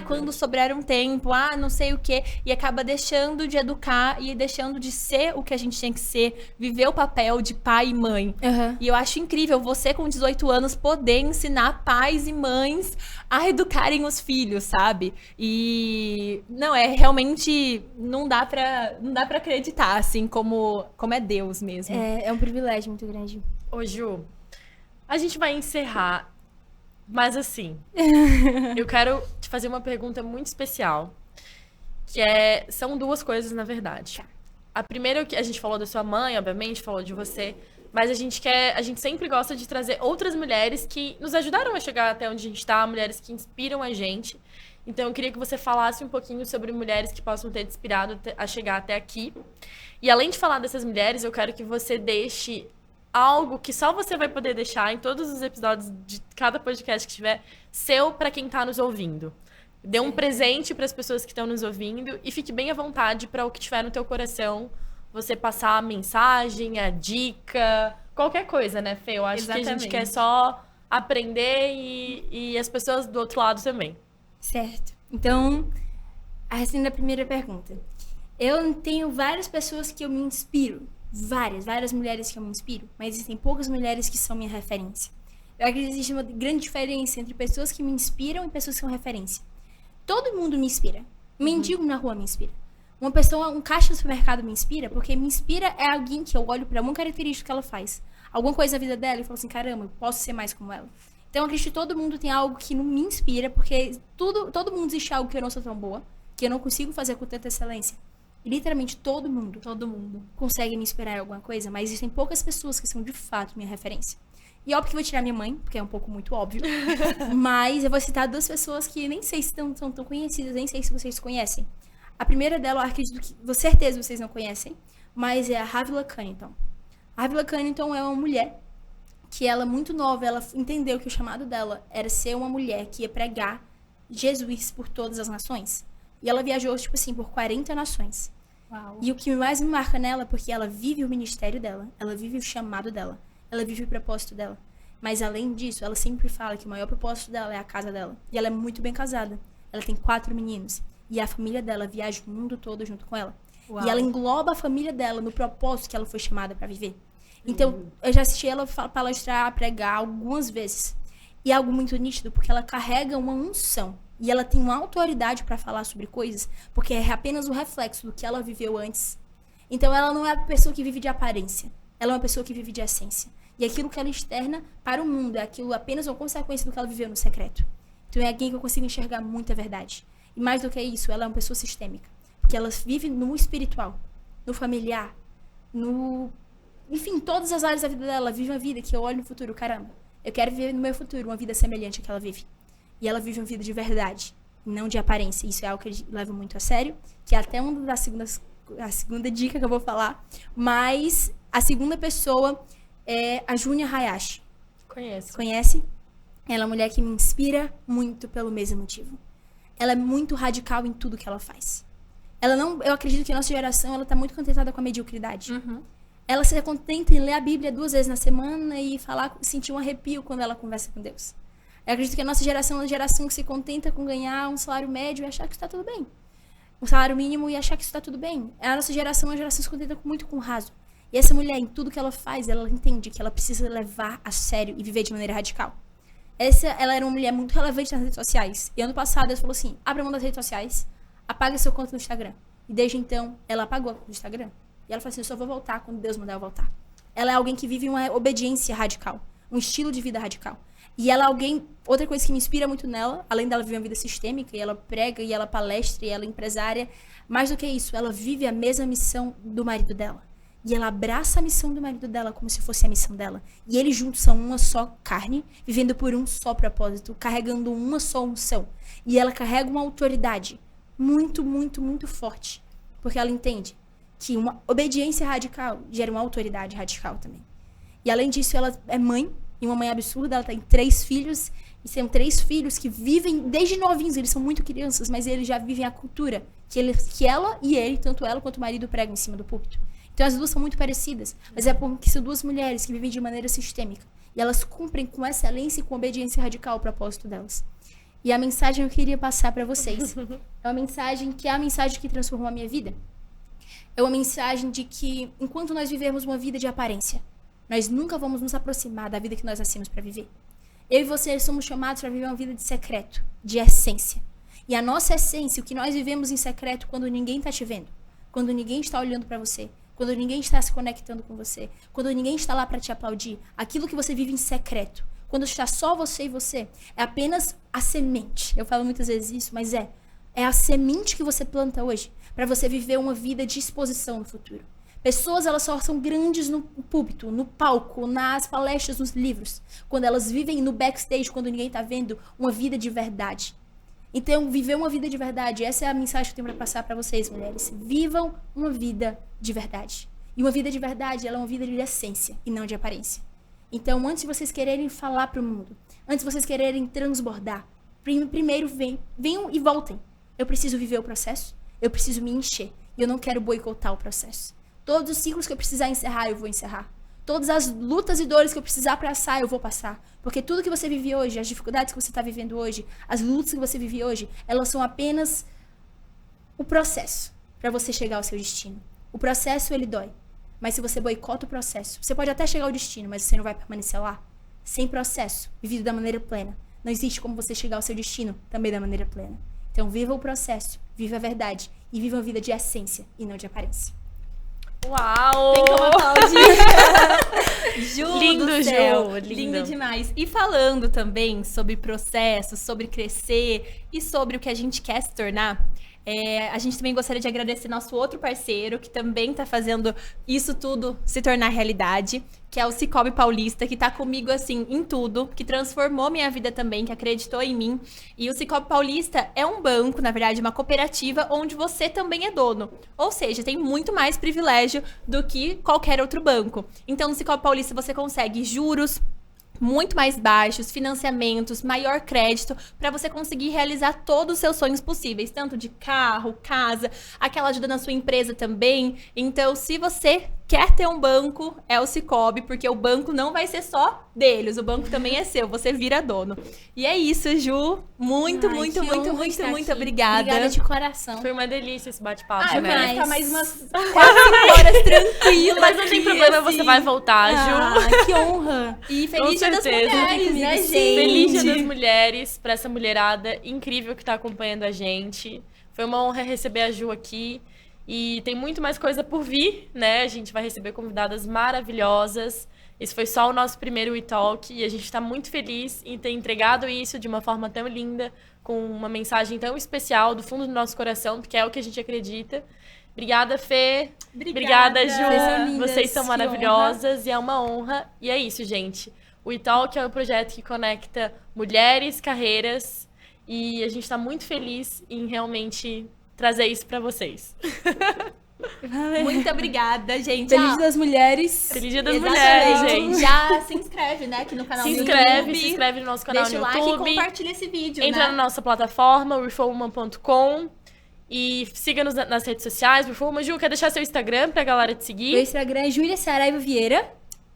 quando sobrar um tempo, não sei o quê, e acaba deixando de educar e deixando de ser o que a gente tem que ser, viver o papel de pai e mãe. Uhum. E eu acho incrível você com 18 anos poder ensinar pais e mães a educarem os filhos, sabe? E não, realmente não dá pra acreditar, assim, como é Deus mesmo. É um privilégio muito grande. Ô, Ju, a gente vai encerrar, mas assim, eu quero te fazer uma pergunta muito especial, que são duas coisas, na verdade. A primeira, a gente falou da sua mãe, obviamente, falou de você, mas a gente sempre gosta de trazer outras mulheres que nos ajudaram a chegar até onde a gente tá, mulheres que inspiram a gente. Então, eu queria que você falasse um pouquinho sobre mulheres que possam ter te inspirado a chegar até aqui. E além de falar dessas mulheres, eu quero que você deixe algo que só você vai poder deixar em todos os episódios de cada podcast que tiver, seu para quem tá nos ouvindo. Dê um presente para as pessoas que estão nos ouvindo e fique bem à vontade para o que tiver no teu coração, você passar a mensagem, a dica, qualquer coisa, né, Fê? Eu acho que a gente quer só aprender e as pessoas do outro lado também. Certo. Então, assim, da primeira pergunta. Eu tenho várias pessoas que eu me inspiro. Várias mulheres que eu me inspiro. Mas existem poucas mulheres que são minha referência. Eu acredito que existe uma grande diferença entre pessoas que me inspiram e pessoas que são referência. Todo mundo me inspira. Mendigo na rua me inspira. Uma pessoa, um caixa do supermercado me inspira, porque me inspira é alguém que eu olho pra uma característica que ela faz. Alguma coisa na vida dela e falo assim, caramba, eu posso ser mais como ela. Então eu acredito que todo mundo tem algo que não me inspira, porque todo mundo existe algo que eu não sou tão boa, que eu não consigo fazer com tanta excelência. E literalmente todo mundo consegue me inspirar em alguma coisa, mas existem poucas pessoas que são de fato minha referência. E óbvio que eu vou tirar minha mãe, porque é um pouco muito óbvio. Mas eu vou citar 2 pessoas que nem sei se são tão conhecidas, nem sei se vocês conhecem. A primeira dela, eu acredito que, com certeza vocês não conhecem, mas é a Havila Cunnington. A Havila Cunnington é uma mulher que ela, muito nova, ela entendeu que o chamado dela era ser uma mulher que ia pregar Jesus por todas as nações. E ela viajou, tipo assim, por 40 nações. Uau. E o que mais me marca nela é porque ela vive o ministério dela, ela vive o chamado dela, ela vive o propósito dela. Mas além disso, ela sempre fala que o maior propósito dela é a casa dela. E ela é muito bem casada. Ela tem 4 meninos. E a família dela viaja o mundo todo junto com ela. Uau. E ela engloba a família dela no propósito que ela foi chamada para viver. Então, eu já assisti ela palestrar, pregar algumas vezes. E é algo muito nítido, porque ela carrega uma unção. E ela tem uma autoridade para falar sobre coisas, porque é apenas o reflexo do que ela viveu antes. Então, ela não é a pessoa que vive de aparência. Ela é uma pessoa que vive de essência. E aquilo que ela externa para o mundo é aquilo apenas uma consequência do que ela viveu no secreto. Então, é alguém que eu consigo enxergar muita verdade. E mais do que isso, ela é uma pessoa sistêmica. Porque ela vive no espiritual, no familiar, enfim, todas as áreas da vida dela. Ela vive uma vida que eu olho no futuro, caramba, eu quero viver no meu futuro uma vida semelhante à que ela vive. E ela vive uma vida de verdade, não de aparência. Isso é algo que eu levo muito a sério, que é até uma das a segunda dica que eu vou falar. Mas a segunda pessoa é a Junya Hayashi. Conheço. Conhece? Ela é uma mulher que me inspira muito pelo mesmo motivo. Ela é muito radical em tudo que ela faz. Eu acredito que a nossa geração, ela tá muito contentada com a mediocridade. Ela se contenta em ler a Bíblia 2 vezes na semana e sentir um arrepio quando ela conversa com Deus. Eu acredito que a nossa geração é uma geração que se contenta com ganhar um salário médio e achar que está tudo bem. Um salário mínimo e achar que isso está tudo bem. A nossa geração é uma geração que se contenta muito com o raso. E essa mulher, em tudo que ela faz, ela entende que ela precisa levar a sério e viver de maneira radical. Ela era uma mulher muito relevante nas redes sociais. E ano passado, ela falou assim, abra mão das redes sociais, apaga seu conta no Instagram. E desde então, ela apagou a conta do Instagram. E ela falou assim, eu só vou voltar quando Deus mandar eu voltar. Ela é alguém que vive uma obediência radical, um estilo de vida radical. E ela é alguém, outra coisa que me inspira muito nela, além dela viver uma vida sistêmica, e ela prega, e ela palestra, e ela é empresária, mais do que isso, ela vive a mesma missão do marido dela. E ela abraça a missão do marido dela como se fosse a missão dela. E eles juntos são uma só carne, vivendo por um só propósito, carregando uma só unção. E ela carrega uma autoridade muito, muito, muito forte. Porque ela entende que uma obediência radical gera uma autoridade radical também. E além disso, ela é mãe, e uma mãe absurda, ela tem 3 filhos, e são 3 filhos que vivem desde novinhos, eles são muito crianças, mas eles já vivem a cultura que ela e ele, tanto ela quanto o marido, pregam em cima do púlpito. Então as duas são muito parecidas, mas é porque são 2 mulheres que vivem de maneira sistêmica, e elas cumprem com excelência e com obediência radical o propósito delas. E a mensagem que eu queria passar para vocês é uma mensagem que é a mensagem que transformou a minha vida. É uma mensagem de que, enquanto nós vivemos uma vida de aparência, nós nunca vamos nos aproximar da vida que nós nascemos para viver. Eu e você somos chamados para viver uma vida de secreto, de essência. E a nossa essência, o que nós vivemos em secreto quando ninguém está te vendo, quando ninguém está olhando para você, quando ninguém está se conectando com você, quando ninguém está lá para te aplaudir, aquilo que você vive em secreto, quando está só você e você, é apenas a semente. Eu falo muitas vezes isso, mas é a semente que você planta hoje para você viver uma vida de exposição no futuro. Pessoas, elas só são grandes no púlpito, no palco, nas palestras, nos livros, quando elas vivem no backstage, quando ninguém está vendo, uma vida de verdade. Então, viver uma vida de verdade, essa é a mensagem que eu tenho para passar para vocês, mulheres. Vivam uma vida de verdade. E uma vida de verdade, ela é uma vida de essência e não de aparência. Então, antes de vocês quererem falar para o mundo, antes de vocês quererem transbordar, primeiro venham e voltem. Eu preciso viver o processo, eu preciso me encher. E eu não quero boicotar o processo. Todos os ciclos que eu precisar encerrar, eu vou encerrar. Todas as lutas e dores que eu precisar passar, eu vou passar. Porque tudo que você vive hoje, as dificuldades que você está vivendo hoje, as lutas que você vive hoje, elas são apenas o processo para você chegar ao seu destino. O processo, ele dói. Mas se você boicota o processo, você pode até chegar ao destino, mas você não vai permanecer lá. Sem processo, vivido da maneira plena. Não existe como você chegar ao seu destino também da maneira plena. Então, viva o processo, viva a verdade e viva uma vida de essência e não de aparência. Uau! Tem como aplaudir. Ju Lindo, do céu, Ju, lindo. lindo demais. E falando também sobre processos, sobre crescer e sobre o que a gente quer se tornar, a gente também gostaria de agradecer nosso outro parceiro, que também tá fazendo isso tudo se tornar realidade, que é o Sicoob Paulista, que tá comigo, assim, em tudo, que transformou minha vida também, que acreditou em mim. E o Sicoob Paulista é um banco, na verdade, uma cooperativa, onde você também é dono. Ou seja, tem muito mais privilégio do que qualquer outro banco. Então, no Sicoob Paulista, você consegue juros muito mais baixos, financiamentos, maior crédito, para você conseguir realizar todos os seus sonhos possíveis, tanto de carro, casa, aquela ajuda na sua empresa também. Então, se você quer ter um banco, é o Sicoob, porque o banco não vai ser só deles, o banco também é seu, você vira dono. E é isso, Ju. Muito Ai, que honra estar aqui. obrigada. Obrigada de coração. Foi uma delícia esse bate-papo, Eu né? queria ficar mais umas 4, 5 horas tranquila. Mas não tem aqui, problema, assim. você vai voltar, Ju. Ah, que honra. E Com feliz Dia das certeza. Mulheres, né, Sim. gente? Feliz Dia das Mulheres pra essa mulherada incrível que tá acompanhando a gente. Foi uma honra receber a Ju aqui. E tem muito mais coisa por vir, né? A gente vai receber convidadas maravilhosas. Esse foi só o nosso primeiro WeTalk e a gente está muito feliz em ter entregado isso de uma forma tão linda, com uma mensagem tão especial do fundo do nosso coração, porque é o que a gente acredita. Obrigada, Fê. Obrigada, Ju. Vocês são lindas, Vocês são que maravilhosas e é uma honra. E é isso, gente. O WeTalk é um projeto que conecta mulheres, carreiras e a gente está muito feliz em realmente trazer isso para vocês. Muito obrigada, gente. Feliz Dia das Mulheres. Feliz Dia das Exatamente. Mulheres, gente. Já se inscreve, né, aqui no canal Se do inscreve, YouTube. se inscreve no nosso canal Deixa o no like e YouTube. compartilha esse vídeo, Entra né? na nossa plataforma, reforma.com. E siga-nos nas redes sociais. Reforma, Ju, quer deixar seu Instagram pra galera te Meu seguir? Instagram é Júlia Saraiva Vieira.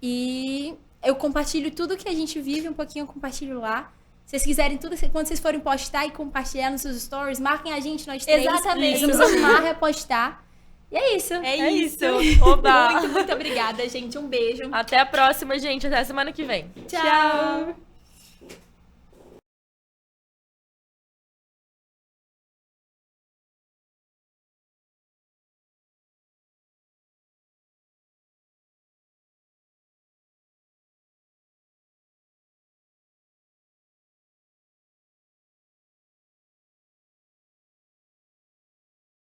E eu compartilho tudo que a gente vive, um pouquinho eu compartilho lá. Se vocês quiserem tudo, quando vocês forem postar e compartilhar nos seus stories, marquem a gente, nós três. Exatamente. Nós vamos amar repostar. E é isso. É isso. Oba! Muito obrigada, gente. Um beijo. Até a próxima, gente. Até a semana que vem. Tchau.